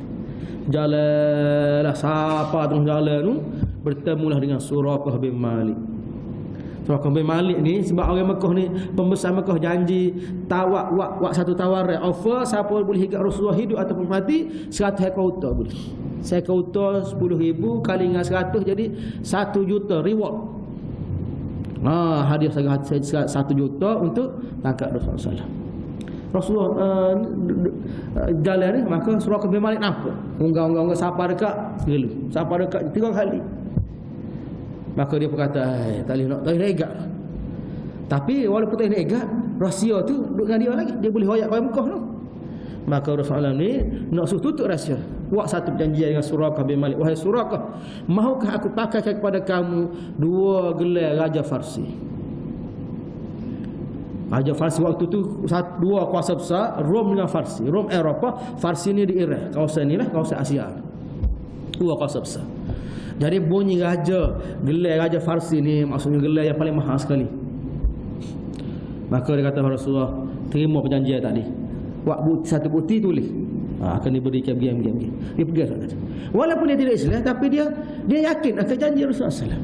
Jalanlah siapa terus jalan tu, bertemulah dengan Suraqah bin Malik. Suraqah bin Malik ni sebab orang Mekah ni, pembesar Mekah janji wak satu tawaran offer, siapa boleh hidup Rasulullah hidup ataupun mati 100 ekor unta boleh. 1 ekor unta 10,000 kali dengan 100 jadi 1 juta reward. Hadiah 1 juta untuk tangkap Rasulullah SAW. Rasulullah jalan ni, maka Suraqah bin Malik nampak unggang-unggang siapa dekat gelu, siapa dekat 3 kali. Maka dia berkata, tak boleh negak. Tapi walaupun tak boleh negak, rahsia tu duduk dengan dia lagi, dia boleh hoyak pada Mekah tu. Maka Rasulullah ni nak suruh tutup rahsia, buat satu perjanjian dengan Suraqah bin Malik. Wahai Suraqah, mahukah aku pakaikan kepada kamu 2 gelar Raja Farsi? Raja Farsi waktu tu 2 kuasa besar, Rom dengan Farsi. Rom Eropah, Farsi ni di Iraq. Kawasan ni lah, kawasan Asia. 2 kuasa besar. Jadi bunyi gelar Raja Farsi ni maksudnya gelar yang paling mahal sekali. Maka dia kata Rasulullah, terima perjanjian tadi. Buat satu bukti tulis. Akan diberikan diam-diam. Dia pergi tadi. Walaupun dia tidak Islam, tapi dia yakin akan janji Rasulullah SAW.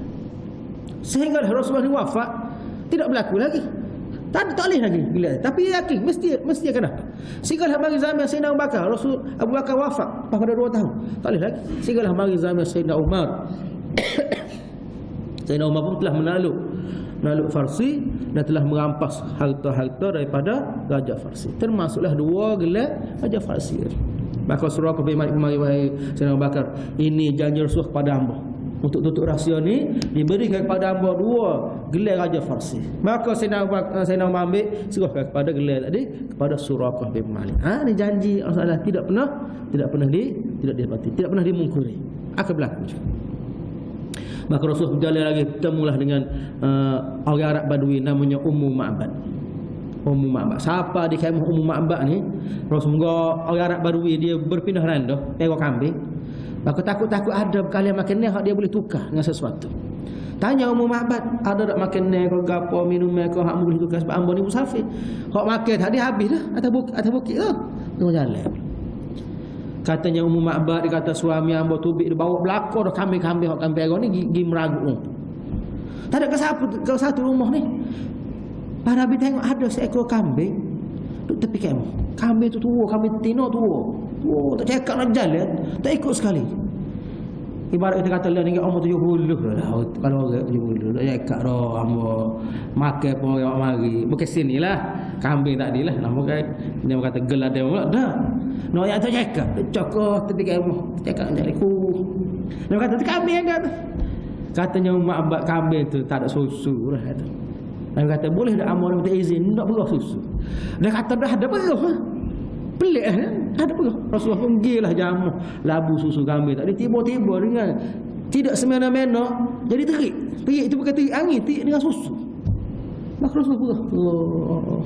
Sehingga Rasulullah ni wafat, tidak berlaku lagi. Tak boleh lagi bila. Tapi dia yakin mesti akan dapat. Sehinggalah mari zaman Sayyidina Abu Bakar, Abu Bakar wafat pada 2 tahun. Tak boleh lagi. Sehinggalah mari zaman Sayyidina Umar. Sayyidina Umar pun telah menakluk Farsi dan telah merampas harta-harta daripada Raja Farsi. Termasuklah 2 gelar Raja Farsi. Maka Suraqah bin Malik mari Sayyidina Abu Bakar, ini janji Rasul kepada hamba. Untuk tutup rahsia ni diberikan kepada hamba 2 gelar Raja Farsi. Maka Sayyidina Umar ambil serahkan kepada gelar tadi kepada Suraqah bin Malik. Ni janji Allah tidak pernah didapati, tidak pernah dimungkiri. Akan berlaku. Maka Rasul berjalan lagi, bertemulah dengan orang Arab Badui namanya Ummu Ma'bad. Ummu Ma'bad. Siapa di kemah Ummu Ma'bad ni? Rasul orang Arab Badui dia berpindah randah, ekor kambing. Maka takut-takut ada kalian makan ni dia boleh tukar dengan sesuatu. Tanya Ummu Ma'bad, ada tak makan ni kau gapo minum kau hak boleh tukar sebab ambo ni musafir. Hak makan tadi habis dah atas bukit tu. Tengok jalan. Katanya Ummu Ma'bad, dia kata suami hamba tubik dia bawa belakang dah kambing-kambing hak kambing ni pergi meragut. Tak ada ke satu rumah ni. Para Nabi tengok ada seekor kambing duduk tepi kemah. Kambing tu tua, kambing tino tua, tak cekak nak jalan, tak ikut sekali. Ibarat kita kata lah ni umur 70 lah. Kalau orang 70 tak cekak dah hamba makan pun orang mari. Bukan sinilah kambing tadi lah. Nama dia kata gelar dia pula dah. No yang tak cekak, cokok tepi kemah, cekak nak jalan ku. Dia kata kambing ada tu. Katanya mak abad kambing tu tak ada susu lah kata. Dia kata boleh tak amal minta izin nak berah susu. Dia kata dah ada berah lah. Pelik kan? Ada berah. Rasulullah pun gilah jamu labu susu kambing tadi tiba-tiba dengan tidak semena-mena jadi terik. Terik itu bukan terik angin, terik dengan susu. Maka Rasulullah berah.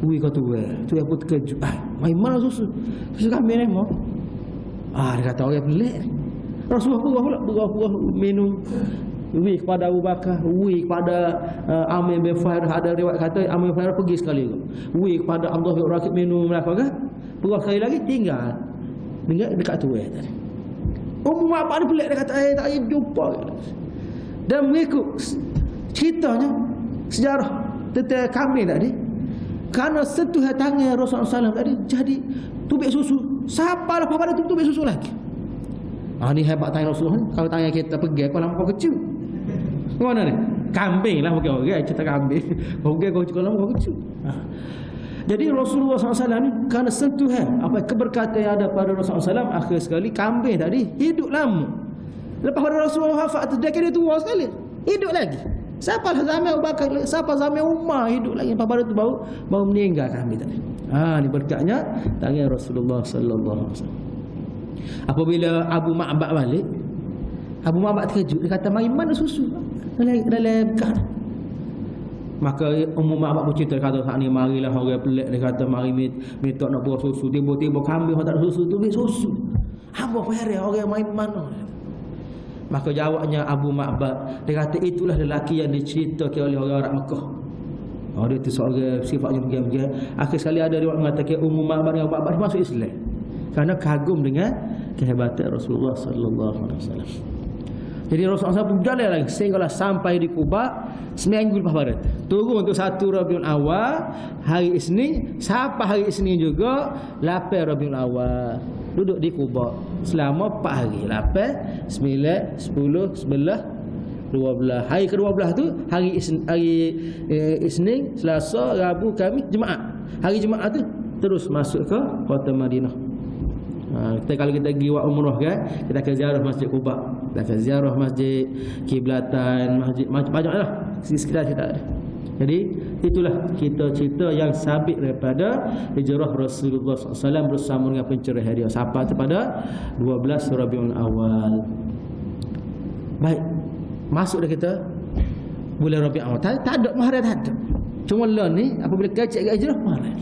Ui kau tu pun terkejut. Mai mana susu kambing ni mau? Dia kata orang pelik. Rasulullah berah minum. Ui kepada Abu Bakar, ui kepada Amir bin Fahir. Ada riwayat kata Amir bin Fahir pergi sekali. Ui kepada Abdullah bin Rakib minum melaka kan? Berah sekali lagi tinggal dekat tu tadi. Ummu Ma'bad ni pelik, dia kata tak payah jumpa. Dan mengikut ceritanya sejarah tentang kambing tadi, kerana sentuhan tangan Rasulullah SAW tadi jadi tubik susu. Siapa lah pada tubik susu lagi. Ni hebat tangan Rasulullah ni. Kalau tangan kita pergi kau lama kau kecil. Mana ni? Kambing lah bukan orang, cerita kambing. Pergi kau cukup lama kau kecil. Jadi Rasulullah SAW ni kerana sentuhan apa keberkatan yang ada pada Rasulullah SAW, akhir sekali kambing tadi hidup lama. Lepas pada Rasulullah wafat tu dia kira tua sekali, hidup lagi. Siapa zaman Abu Bakar, siapa zaman Umar hidup lagi. Lepas pada tu baru meninggal kambing tadi. Ni berkatnya tangan Rasulullah sallallahu alaihi wasallam. Apabila Abu Ma'bad balik, Abu Ma'bad terkejut. Dia kata mari mana susu dalam bekas. Maka Ummu Ma'bad bercerita, kata saat ni marilah orang pelik. Dia kata mari minta nak buah susu. Tiba-tiba kambing tak ada susu tu susu. Hamba heran orang main mana. Maka jawabnya Abu Ma'bad, dia kata itulah lelaki yang diceritakan oleh orang Arab Mekah. Dia tu seorang sifatnya bergiam-giam. Akhir sekali ada riwayat mengatakan Ummu Ma'bad dengan Abu Ma'bad masuk Islam kerana kagum dengan kehebatan Rasulullah sallallahu alaihi wasallam. Jadi Rasulullah SAW berjalan lagi sehinggalah sampai di Kuba seminggu lepas Barat. Turun untuk 1 Rabiul Awal hari Isnin, sampai hari Isnin juga 8 Rabiul Awal. Duduk di Kuba selama 4 hari. 8, 9, 10, 11, 12. Hari ke-12 tu hari Isnin, Selasa, Rabu, Khamis, Jumaat. Hari Jumaat tu terus masuk ke kota Madinah. Kalau kita pergi buat umrah kan, kita akan ziarah Masjid Quba, kita akan ziarah Masjid Kiblatan, masjid banyak lah sekitar kita ada. Jadi itulah cerita yang sabit daripada hijrah Rasulullah SAW bersama dengan penceraian dia sampai pada 12 Rabiul Awal. Baik, masuk dah kita bulan Rabiul Awal. Tak ada mahram, tak ada. Cuma lah ni apabila kecil hijrah mahram.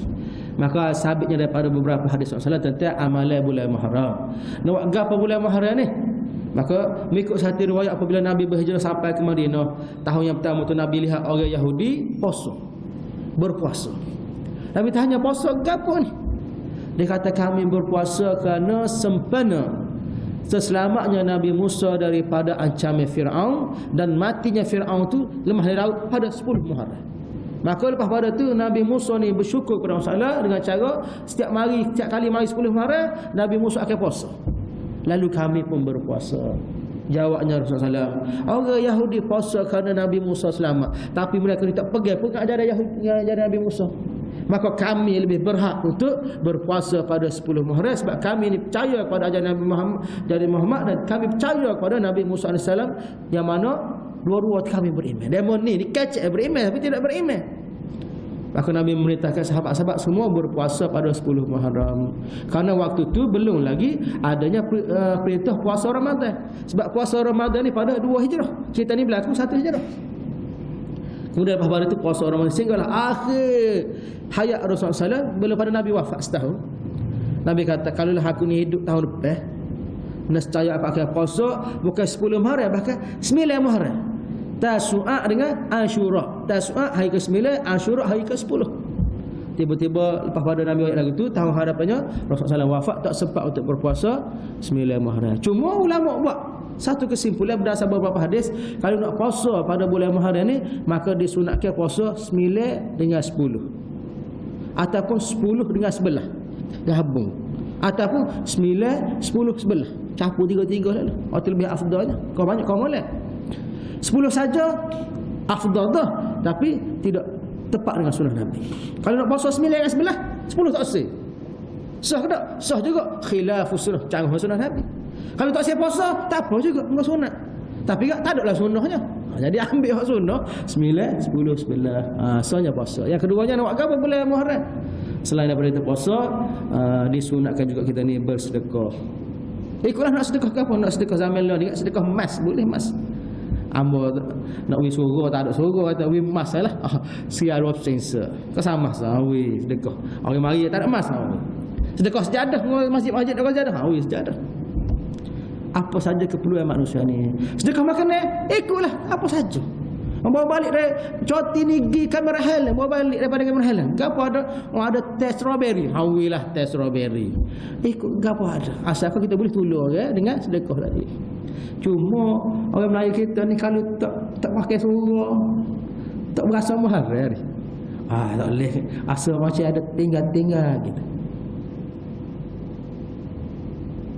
Maka sabitnya daripada beberapa hadis Rasulullah tentang amalan bulan Muharram. Nak gapo bulan Muharram ni? Maka mengikut satu riwayat apabila Nabi berhijrah sampai ke Madinah, tahun yang pertama tu Nabi lihat orang Yahudi berpuasa. Nabi tanya, puasa gapo ni? Dia kata, kami berpuasa kerana sempena seselamatnya Nabi Musa daripada ancaman Fir'aun dan matinya Fir'aun tu lemah dari laut pada 10 Muharram. Maka lepas pada tu Nabi Musa ni bersyukur kepada Allah dengan cara setiap kali mari 10 Muharram Nabi Musa akan puasa. Lalu kami pun berpuasa. Jawabnya Rasulullah SAW, orang Yahudi puasa kerana Nabi Musa selamat, tapi mereka ni tak pegang pun ajaran Nabi Musa. Maka kami lebih berhak untuk berpuasa pada 10 Muharram sebab kami ni percaya kepada ajaran Nabi Muhammad dan kami percaya kepada Nabi Musa AS yang mana dua-dua kami beriman. Demo ni dikacak beriman tapi tidak beriman. Maka Nabi memerintahkan sahabat-sahabat semua berpuasa pada 10 Muharram. Kerana waktu tu belum lagi adanya perintah puasa Ramadan. Sebab puasa Ramadan ni pada 2 Hijrah. Cerita ni berlaku 1 Hijrah. Kemudian lepas pada itu puasa Ramadan sehinggalah akhir hayat Rasulullah SAW belum pada Nabi wafat setahun. Nabi kata, kalaulah aku ni hidup tahun depan, nescaya aku akan puasa bukan 10 Muharram bahkan 9 Muharram. Tasu'a dengan Ashura. Tasu'a hari ke-9, Ashura hari ke-10. Tiba-tiba lepas pada Nabi ayat lagu tu, tahun hadapannya Rasulullah SAW wafat, tak sempat untuk berpuasa 9 Muharram. Cuma ulama buat satu kesimpulan berdasar beberapa hadis, kalau nak puasa pada bulan Muharram ni, maka disunatkan puasa 9 dengan 10. Ataupun 10 dengan 11. Gabung. Ataupun 9, 10, 11. Campur 3-3 lah. Atau lebih afdalnya. Kau banyak kau molek. 10 saja afdal dah, tapi tidak tepat dengan sunnah Nabi. Kalau nak puasa 9 dengan 11, 10 tak sah. Sah ke tak? Sah juga. Khilafus sunnah, canggah sunnah Nabi. Kalau tak sah puasa, tak apa juga, bukan sunat. Tapi tak ada lah sunnahnya. Jadi ambil hak sunnah 9, 10, 11. Sahnya puasa. Yang keduanya nak buat apa bulan Muharram? Selain daripada itu puasa, disunatkan juga kita ni bersedekah. Ikutlah nak sedekah ke apa? Nak sedekah zaman lah ni, sedekah emas, boleh emas. Ambo nak wi surga tak ada surga, kata wi emas lah. Siar 2 sensor. Kau sama sah wi sedekah. Orang mari tak ada emas. Sedekah sejadah masjid-masjid ada sejadah. Wi sejadah. Apa saja keperluan manusia ni. Sedekah makanan ikutlah apa saja. Bawa balik dari coti ni pergi kamera hal, bawa balik daripada kamera hal. Gapo ada teh strawberry. Hawilah teh strawberry. Ikut gapo ada. Asalkan kita boleh tolong ya dengan sedekah tadi. Cuma orang Melayu kita ni kalau tak pakai surah, tak berasa Muharram. Tak boleh. Asal macam ada tinggal-tinggal gitu.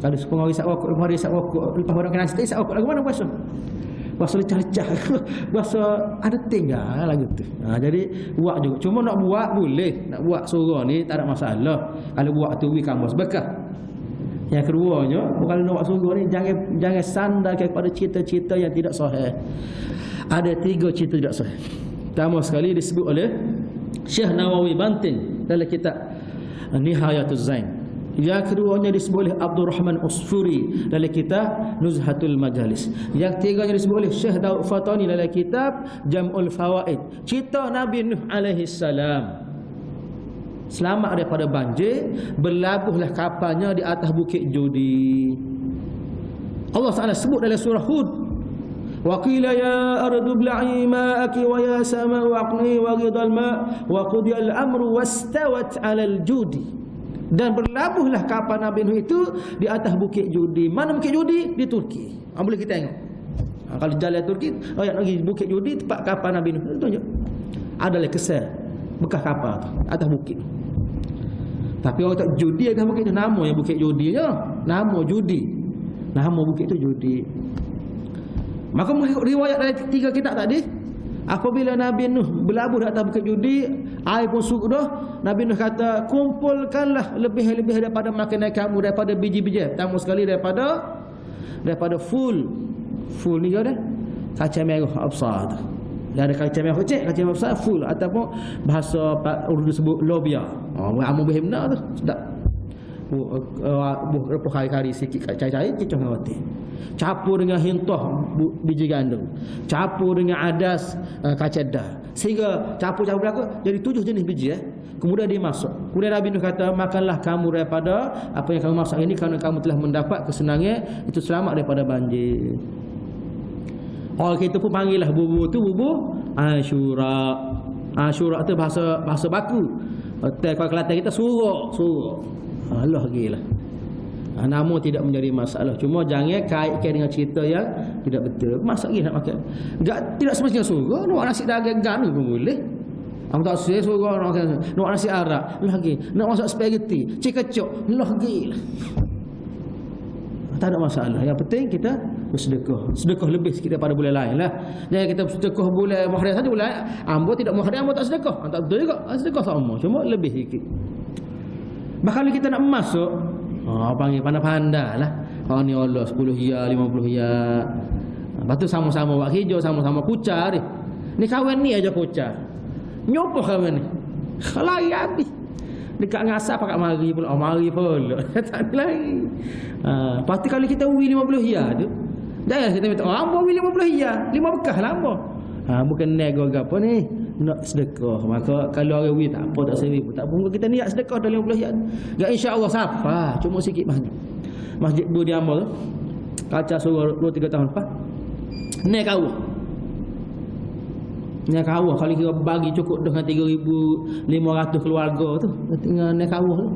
Kalau sepuluh hari sak rokok, 5 hari sak rokok, lepas orang kena stay sak rokok lagu mana puasa? Puasa lecah-lecah. Puasa ada tinggal lagu tu. Jadi buat juga. Cuma nak buat boleh. Nak buat surah ni tak ada masalah. Kalau buat tu wi kamus bekah. Yang keduanya, kalau nak buat surga ni jangan sandarkan kepada cerita-cerita yang tidak sahih. Ada 3 cerita tidak sahih. Pertama sekali disebut oleh Syekh Nawawi Banting dalam kitab Nihayatul Zain. Yang keduanya disebut oleh Abdul Rahman Usfuri dalam kitab Nuzhatul Majalis. Yang tiganya disebut oleh Syekh Daud Fatani dalam kitab Jam'ul Fawaid. Cerita Nabi Nuh alaihi salam selamat daripada banjir, berlabuhlah kapalnya di atas bukit Judi. Allah Taala sebut dalam surah Hud, wa qila ya ardu bla'i ma'aki wa ya sama'u aqni wa ghidal ma' wa qudiya al-amru wastawat 'alal judi. Dan berlabuhlah kapal Nabi Nuh itu di atas bukit Judi. Mana bukit Judi? Di Turki. Boleh kita tengok. Kalau jalan Turki, ayat lagi bukit Judi tempat kapal Nabi Nuh. Tunjuk. Adalah kesan bekas kapal tu atas bukit. Tapi orang tak judi atas bukit tu, nama yang bukit Judi je. Nama judi. Nama bukit tu Judi. Maka mengikut riwayat dari 3 kitab tadi, apabila Nabi Nuh berlabuh di atas bukit Judi, air pun surut dah. Nabi Nuh kata, kumpulkanlah lebih-lebih daripada makanan kamu, daripada biji-biji. Pertama sekali daripada full ni ke dah? Kacang merah absar tu. Dia ada kacang merah kecil, kacang merah besar full, ataupun bahasa Urdu sebut lobia. Amu behimna tu sedap. berapa kali-kali sikit cair-cair kita roti. Campur dengan hintah biji gandum, campur dengan adas kaceda, sehingga campur-campur aku jadi 7 jenis biji Kemudian dimasak. Kemudian Nabi Nuh kata, makanlah kamu daripada apa yang kamu masak ini kerana kamu telah mendapat kesenangan, itu selamat daripada banjir. Orang kita pun panggil lah bubur tu bubur Asyura. Asyura tu bahasa baku. Kalau Kelantan kita suruk. Allah gila. Namun tidak menjadi masalah. Cuma jangan kaitkan dengan cerita yang tidak betul. Masak lagi nak makan. Tidak semestinya surga. Nak nasi daging ganu pun boleh. Aku tak saya surga nak nasi Arab lagi. Nak masak spaghetti, cikacok lagi. Tak ada masalah. Yang penting kita bersedekah. Sedekah lebih sikit daripada bulan lain lah. Jangan kita bersedekah bulan Muharram saja bulan. Ambo tidak Muharram, ambo tak sedekah. Tak betul juga. Sedekah sama. Cuma lebih sikit. Bahkan kalau kita nak masuk, panggil pandai-pandai lah. Ni Allah 10 ya, 50 ya. Lepas tu sama-sama buat hijau, sama-sama kucar ni. Ni kawan ni aja kucar. Nyopoh kawan ni. Lari habis. Dekat ngasap pakat mari pula. Mari pula. Tak ada lagi. Lepas tu kalau kita uwi 50 ya tu, jangan kita minta, ambo uwi 50 ya. 5 bekas lah ambo. Bukan nego ke apa ni. Nak sedekah. Maka kalau orang uwi tak apa, tak seribu, tak apa. Kita niat sedekah dalam 50 ya. Ya insya-Allah siapa. Cuma sikit banyak. Masjid Bu di Amal tu. Kaca surah 2-3 tahun lepas. Naik kawah. Naik kawah kalau kira bagi cukup dengan 3,500 keluarga tu. Tinggal naik kawah tu.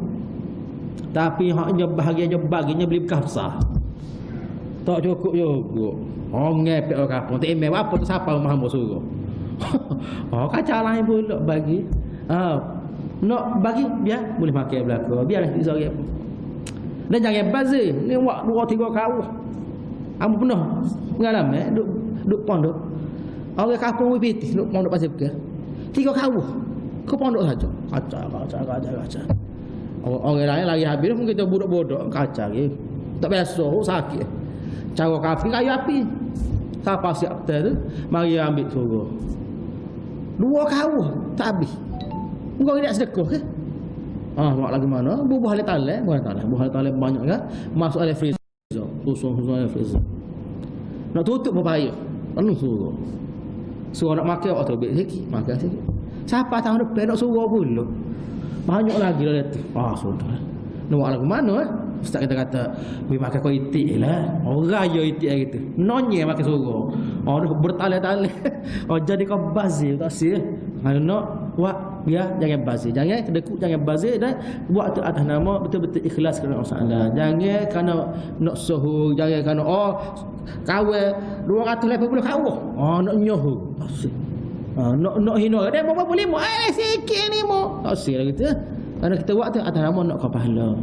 Tapi haknya bahagiannya baginya beli bekas besar. Tak cukup juga. Ngepek orang kampung. Tak email apa tu siapa rumah hamba suruh. Kaca lain pula bagi. Nak bagi biar boleh makan belaka. Biarlah di sore pun. Dan jangan bazir. Ni buat 2-3 kawah. Ambo pernah pengalaman duk pondok. Orang kampung WPT duk pondok pasir ke. 3 kawah. Ke pondok saja. Kaca. Orang lain lagi habis pun kita bodoh-bodoh kaca ke. Tak biasa, sakit. Cara kafir kayu api. Siapa siap tu? Mari ambil suruh. 2 kawah tak habis. Engkau tidak sedekah ke? Buat lagi mana? Buah talek banyak kan? Masuk dalam freezer. Susun dalam freezer. Nak tutup pepaya. Penuh suruh. Suruh nak makan atau lebih sikit, makan sikit. Siapa tahun depan nak suruh pula? Banyak lagi lah tu. Sudah. Nak buat lagu mana Ustaz kita kata, "Wei makan kau itik lah." Orang yo itik gitu. Nonye makan suruh. Bertale-tale. Jadi kau bazir tak sih. Kalau nak buat biar jangan bazir. Jangan kedekut, jangan bazir dan buat tu atas nama betul-betul ikhlas kerana Allah Taala. Jangan kerana nak suhu, jangan kerana kawan 280 kawah. Nak nyoh. Tak sih. Nak hina dia berapa lima sikit ni mo. Tak sih lah gitu. Kerana kita buat tu atas nama nak kau pahala.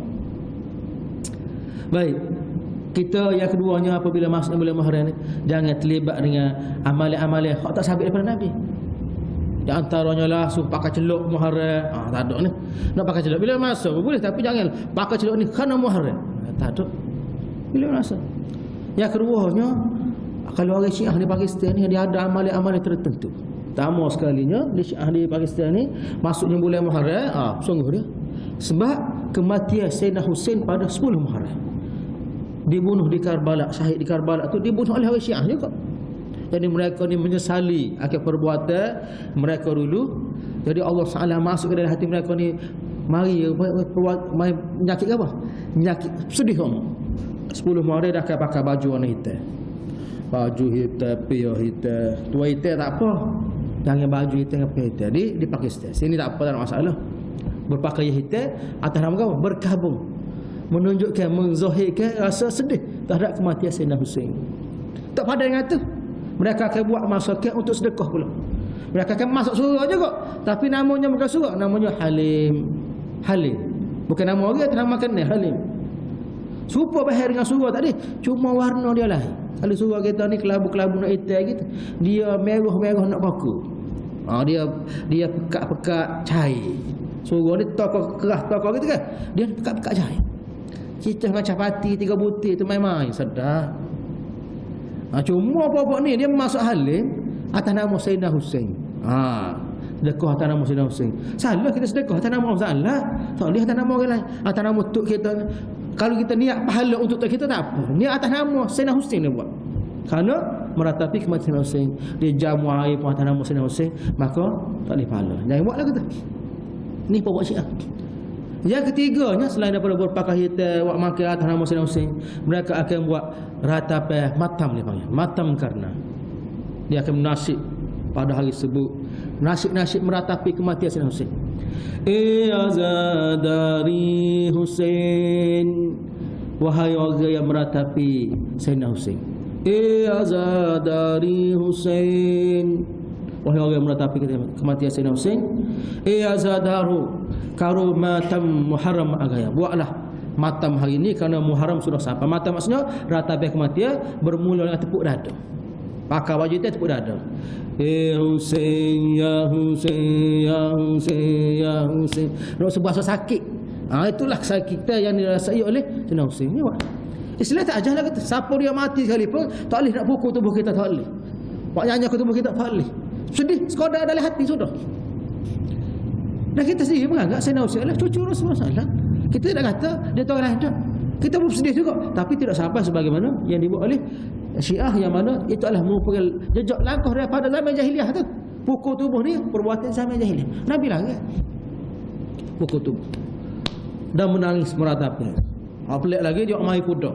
Baik. Kita yang keduanya apabila masuk bulan Muharram ni, jangan terlibat dengan amalan-amalan hak tak sabit daripada Nabi. Di antaranya lah suruh pakai celuk Muharram. Tak ada ni. Nak pakai celuk bila masuk boleh, tapi jangan pakai celuk ni kerana Muharram. Tak ada. Bila masuk. Yang keduanya, kalau orang Syiah di Pakistan ni dia ada amalan-amalan tertentu. Pertama sekalinya di Syiah di Pakistan ni masuknya bulan Muharram, sungguh dia. Sebab kematian Sayyidina Husain pada 10 Muharram. Dibunuh di Karbala, syahid di Karbala tu dibunuh oleh orang Syiah juga. Jadi mereka ni menyesali akan perbuatan mereka dulu. Jadi Allah Taala masuk ke dalam hati mereka ni, mari penyakit apa? Penyakit sedih kamu. 10 Muharram dah pakai baju warna hitam. Baju hitam, piyah hitam. Tua hitam tak apa. Jangan baju hitam dengan piyah hitam. Di Pakistan. Sini tak apa, tak ada masalah. Berpakaian hitam atas nama apa? Berkabung. Menunjukkan, menzahirkan rasa sedih terhadap kematian Sayyidina Husain. Tak pada dengan itu. Mereka akan buat masakan untuk sedekah pula. Mereka akan masuk surga juga. Tapi namanya bukan surga, namanya Halim. Halim. Bukan nama orang, nama kena Halim. Serupa bahaya dengan surga tadi, cuma warna dia lain. Kalau surga kita ni kelabu-kelabu nak hitam gitu, dia merah-merah nak baku. Dia pekat-pekat cair. Surga ni tokok keras tokok gitu kan. Dia pekat-pekat cair. Cicah dengan capati 3 butir tu main-main sedap. Cuma apa-apa ni dia masuk Halim atas nama Sayyidina Husain. sedekah atas nama Sayyidina Husain. Salah kita sedekah atas nama Allah. Tak boleh atas nama orang lain. Atas nama tok kita. Kalau kita niat pahala untuk tok kita tak apa. Niat atas nama Sayyidina Husain dia buat. Kerana meratapi kematian Husain. Dia jamu air pun atas nama Sayyidina Husain, maka tak boleh pahala. Jangan buatlah kata. Ni pokok Syiah. Yang ketiganya, selain daripada berpakaian hitam, buat makan atas nama Sayyidina Husain, mereka akan buat ratapan matam dia panggil. Matam karena dia akan menasib pada hari sebut nasib-nasib meratapi kematian Sayyidina Husain. Azadari Husain, wahai orang yang meratapi Sayyidina Husain. Azadari Husain, wahai orang yang meratapi kematian Sayyidina Husain. Azadaru karo matam Muharram agaya. Buatlah matam hari ini kerana Muharram sudah sampai. Matam maksudnya ratapi kematian bermula dengan tepuk dada. Pakai baju itu tepuk dada. Husain, ya Husain, ya Husain, ya Husain. Rasa bahasa sakit. Itulah sakit kita yang dirasai oleh Sayyidina Husain. Ni buat. Islam tak ajarlah kata siapa dia mati sekalipun tak boleh nak pukul tubuh kita, tak boleh. Buat nyanyi ke tubuh kita tak boleh. Sedih sekadar dalam hati sudah. Dan kita sendiri menganggap Sayyidina Husain adalah cucu Rasulullah SAW. Kita tidak kata dia tahu orang ada. Kita pun sedih juga, tapi tidak sampai sebagaimana yang dibuat oleh Syiah, yang mana itu adalah merupakan jejak langkah daripada zaman jahiliah tu. Pukul tubuh ni perbuatan zaman jahiliah. Nabi lagi pukul tubuh dan menangis meratapi. Pelik lagi dia mai kuda.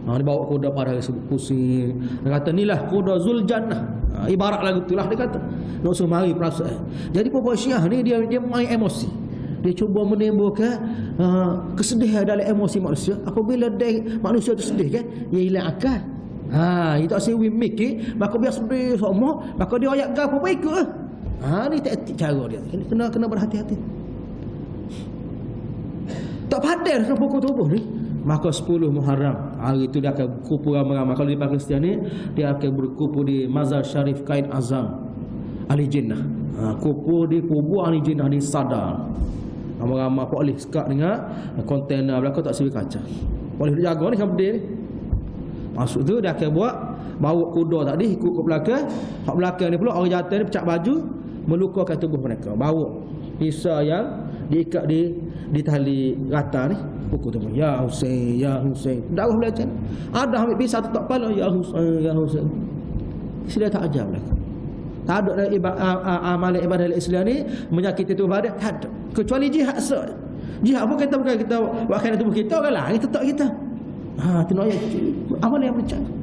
Dia bawa kuda pada hari sebut pusing. Dia kata inilah kuda Zuljannah. Ibarat lagu itulah dia kata. Nak suruh mari perasaan. Jadi pokok Syiah ni dia main emosi. Dia cuba menimbulkan kesedihan dalam emosi manusia. Apabila manusia tu sedih kan, dia hilang akal. Itu asyik mikir, maka biar sedih semua, maka dia ayat gap apa ikut. Ni taktik cara dia. Kena berhati-hati. Tak pandai dengan pokok tubuh ni. Maka 10 Muharram hari itu dia akan berkumpul ramai-ramai. Kalau di Pakistan ni dia akan berkumpul di Mazar Sharif Qaid Azam Ahli Jinnah. Kumpul di kubur Ahli Jinnah di Sadar. Ramai-ramai boleh sekat dengan kontainer belakang tak sebi kaca. Boleh jaga ni sampai ni. Maksud tu dia akan buat bawa kuda tadi ikut ke belakang. Hak belakang ni pula orang jantan ni pecah baju melukakan tubuh mereka. Bawa pisau yang diikat di tali rata ni pukul tu. Ya Husain, ya Husain. Darah belajar. Ada ambil pisau tak kepala, ya Husain, ya Husain. Sila tak ajar belaka. Tak ada dalam amalan ibadah Islam ni menyakiti tubuh badan, tak ada. Kecuali jihad sah. Jihad pun kita bukan kita buatkan tubuh kita, orang lain tetap kita. Itu nak amalan yang bercakap.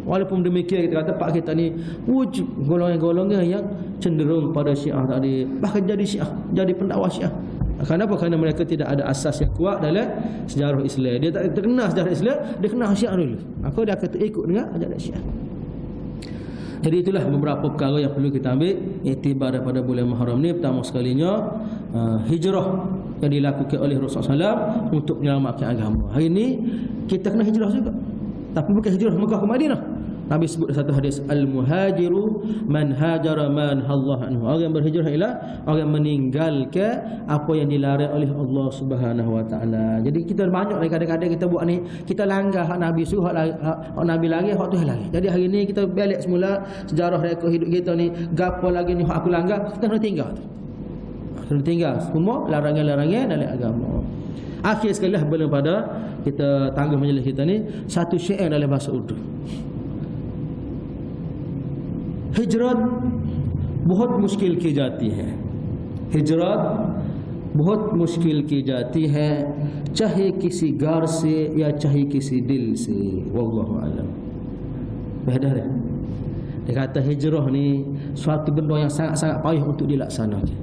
Walaupun demikian kita kata pak kita ni wujud golongan-golongan yang cenderung pada Syiah tadi, bahkan jadi Syiah, jadi pendakwa Syiah. Kenapa? Kerana mereka tidak ada asas yang kuat dalam sejarah Islam. Dia tak terkenal sejarah Islam, dia kenal Syiah dulu. Maka dia akan ikut dengan ajaran Syiah. Jadi itulah beberapa perkara yang perlu kita ambil iktibar daripada bulan Muharram ni. Pertama sekalinya hijrah yang dilakukan oleh Rasulullah SAW untuk menyelamatkan agama. Hari ini kita kena hijrah juga, tapi bukan hijrah Mekah ke Madinah. Nabi sebut satu hadis, al-muhajiru man hajara man Allah anhu. Orang yang berhijrah ialah orang yang meninggalkan apa yang dilarang oleh Allah Subhanahu wa taala. Jadi kita banyak kadang-kadang kita buat ni, kita langgar hak Nabi suruh, hak Nabi lari, hak Tuhan lari. Jadi hari ni kita balik semula sejarah rekod hidup kita ni, gapo lagi ni hak aku langgar, kita kena tinggal. Kena tinggal semua larangan-larangan dalam agama. Akhir sekali lah belum pada kita tangguh majlis kita ni satu syair dalam bahasa Urdu. हिजरत बहुत मुश्किल की जाती है, हिजरत बहुत मुश्किल की जाती है, चाहे किसी गार से या चाहे किसी दिल से. Wallahu a'lam. Beda dia. Dia kata hijrah ni suatu benda yang sangat-sangat payah untuk dilaksanakan.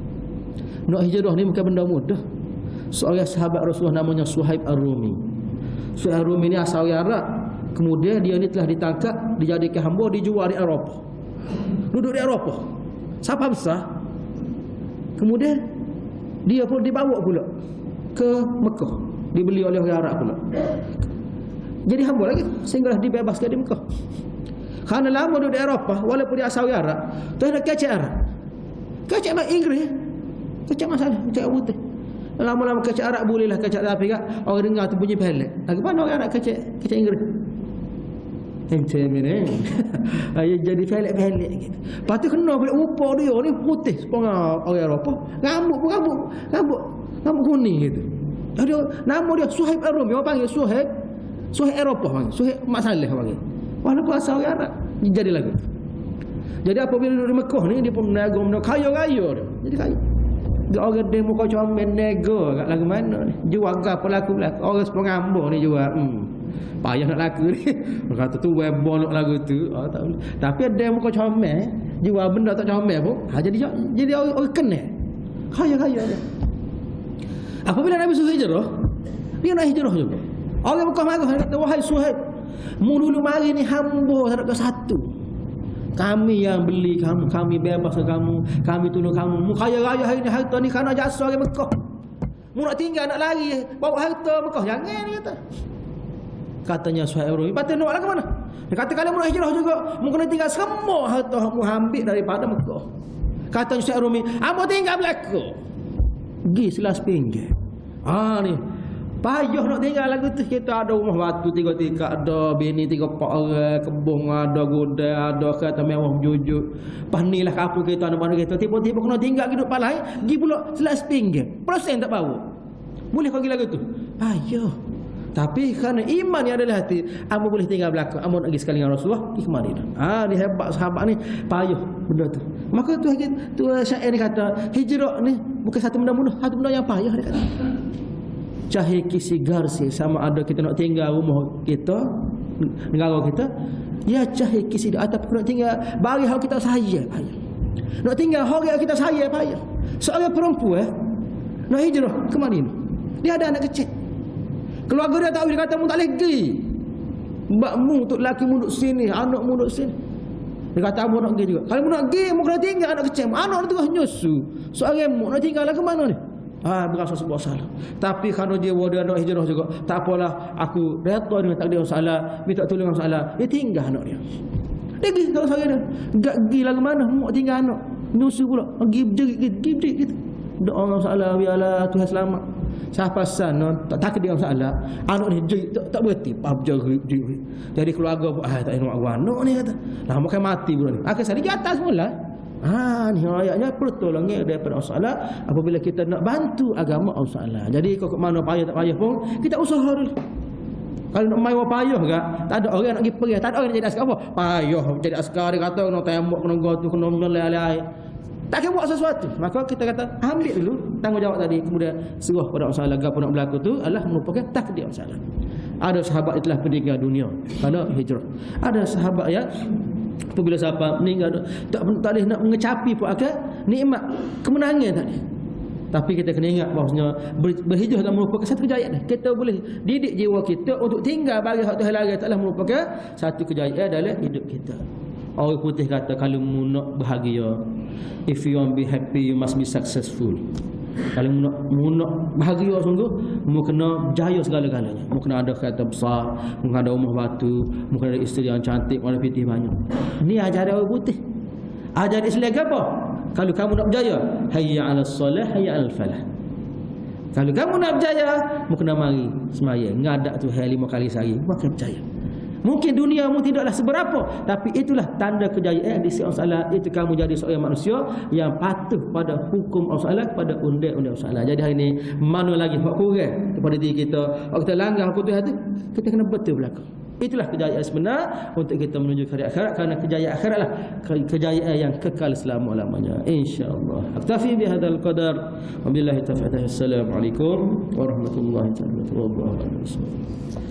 Nak hijrah ni bukan benda mudah. Seorang sahabat Rasulullah namanya Suhaib Ar-Rumi. Suhaib Ar-Rumi ni asal orang Arab. Kemudian dia ni telah ditangkap, dijadikan hamba, dijual di Eropah. Duduk di Eropah, siapa besar. Kemudian dia pun dibawa pula ke Mekah, dibeli oleh orang Arab pula. Jadi hamba lagi sehinggalah dibebaskan di Mekah. Kerana lama duduk di Eropah, walaupun dia asal Arab, tu nak kecek Arab, kecek mak Inggeris, kecek masalah, kecek putih. Lama-lama kecek Arab bolehlah kecek, tapi kan orang dengar tu bunyi pelik. Bagaimana orang Arab kecek Inggeris? Macam ni. Ayah jadi felek-felek gitu. Lepas tu kena balik rupa dia ni putih sepengah orang Eropah. Rambut kuning gitu. Dia nama dia Suhaib Ar-Rumi. Orang panggil Suhaib Eropah panggil. Suhaib Mak Saleh panggil. Walaupun asal orang Arab. Jadi lagu. Jadi apabila duduk di Mekah ni dia pun menaga kaya-kaya dia. Jadi kaya. Dia orang demo kau comel nego kat lagu mana ni. Jual gapo laku. Orang sepengambor ni jual. Payah nak laku ni. Orang kata tu webol nak lagu tu. Tak boleh. Tapi ada yang muka comel, jual benda tak comel pun. Jadi orang kena. Kaya-kaya dia. Apabila Nabi suruh hijrah, dia nak hijrah juga. Orang Mekah marah, dia kata, wahai Suhaib, mu dulu mari ni hamba tak ada satu. Kami yang beli kamu, kami bebas kamu, kami tolong kamu. Mu kaya-raya hari ni harta ni kerana jasa orang Mekah. Mu nak tinggal nak lari bawa harta Mekah, jangan dia kata. Katanya Suhaib Ar-Rumi, patut nak ke mana? Dia kata kalau mu nak hijrah juga, mu kena tinggal semua harta mu ambil daripada Mekah. Katanya Suhaib Ar-Rumi, hamba tinggal belaka. Pergi selas pinggir. Ni payah nak tinggal lagu tu. Kita ada rumah batu 3 tingkat, ada bini 3 pak orang, kebun ada, gudang ada, kereta mewah jujur. Pas ni lah kapal kita ada mana kita. Tiba-tiba kena tinggal hidup palai, pergi pula selas pinggir. Persen tak bawa. Boleh kau pergi lagu tu? Payah. Tapi kerana iman yang ada dalam hati, amba boleh tinggal belakang. Amba nak pergi sekali dengan Rasulullah, pergi ke Madinah. Dia hebat sahabat ni, payah benda tu. Maka tu syair ni kata, hijrah ni bukan satu benda mudah, satu benda yang payah dia kata. Cahaya kisi garsi, sama ada kita nak tinggal rumah kita, negara kita, ya cahaya kisi dia ataupun nak tinggal bagi hal kita saya payah. Nak tinggal hari kita saya payah. Seorang perempuan nak hijrah ke Madinah, dia ada anak kecil. Keluarga dia tahu, dia kata mu tak boleh pergi. Mbakmu tu lelaki mu duduk sini, anak mu duduk sini. Dia kata mu nak pergi juga. Kalau mu nak pergi, mu kena tinggal anak kecil. Anak dia terus nyusu. Seorang mu nak tinggal ke mana ni? Berasa sebuah salah. Tapi kerana dia nak hijrah juga, tak apalah, aku redha dengan takdir Allah, minta tolong Allah. Dia tinggal anak dia. Dia pergi kalau seorang dia. Tak pergi lah ke mana, mu tinggal anak. Nyusu pula. Pergi berjerit gitu. Doa Allah, biarlah Tuhan selamat. Siapa sana tak takdir masalah, anak ni tak berhenti, jerit. Jadi keluarga tak nak anak ni kata. Lah makan mati pula ni. Akhir sekali di atas mula. Ni ayatnya pertolongan daripada Allah apabila kita nak bantu agama Allah. Jadi kau ke mana payah tak payah pun kita usaha dulu. Kalau nak main payah ke, tak ada orang nak pergi pergi, tak ada orang nak jadi askar apa? Payah jadi askar, dia kata kena tembak, kena gotu, kena melelai. Tak kena buat sesuatu. Maka kita kata ambil dulu tanggungjawab tadi, kemudian serah pada Allah. Gapo nak berlaku tu adalah merupakan takdir Allah. Ada sahabat yang telah meninggal dunia kerana hijrah. Ada sahabat yang apabila sahabat meninggal tak boleh nak mengecapi pun akan nikmat kemenangan tadi. Tapi kita kena ingat bahawasanya berhijrah adalah merupakan satu kejayaan. Kita boleh didik jiwa kita untuk tinggal bagi hak Tuhan lagi taklah merupakan satu kejayaan dalam hidup kita. Orang putih kata kalau mu nak bahagia, if you want to be happy, you must be successful. Kalau mu nak bahagia sungguh, mu kena berjaya segala-galanya. Mu kena ada kereta besar, mu kena ada rumah batu, mu kena ada isteri yang cantik, warna putih banyak. Ni ajaran orang putih. Ajaran Islam apa? Kalau kamu nak berjaya, hayya 'alas solah, hayya 'alal falah. Kalau kamu nak berjaya, mu kena mari sembahyang, ngadak tu 5 kali sehari, mu akan berjaya. Mungkin duniamu tidaklah seberapa, tapi itulah tanda kejayaan di sisi Allah. Itu kamu jadi seorang manusia yang patuh pada hukum Allah, pada undang-undang Allah. Jadi hari ini mana lagi hak kurang kepada diri kita. Kalau kita langgar hukum Tuhan itu, kita kena betul belakang. Itulah kejayaan sebenar untuk kita menuju ke akhirat, kerana kejayaan akhiratlah kejayaan yang kekal selama-lamanya, insya-Allah. Aktafi bihadzal qadar. Wabillahi taufiq. Assalamualaikum warahmatullahi wabarakatuh.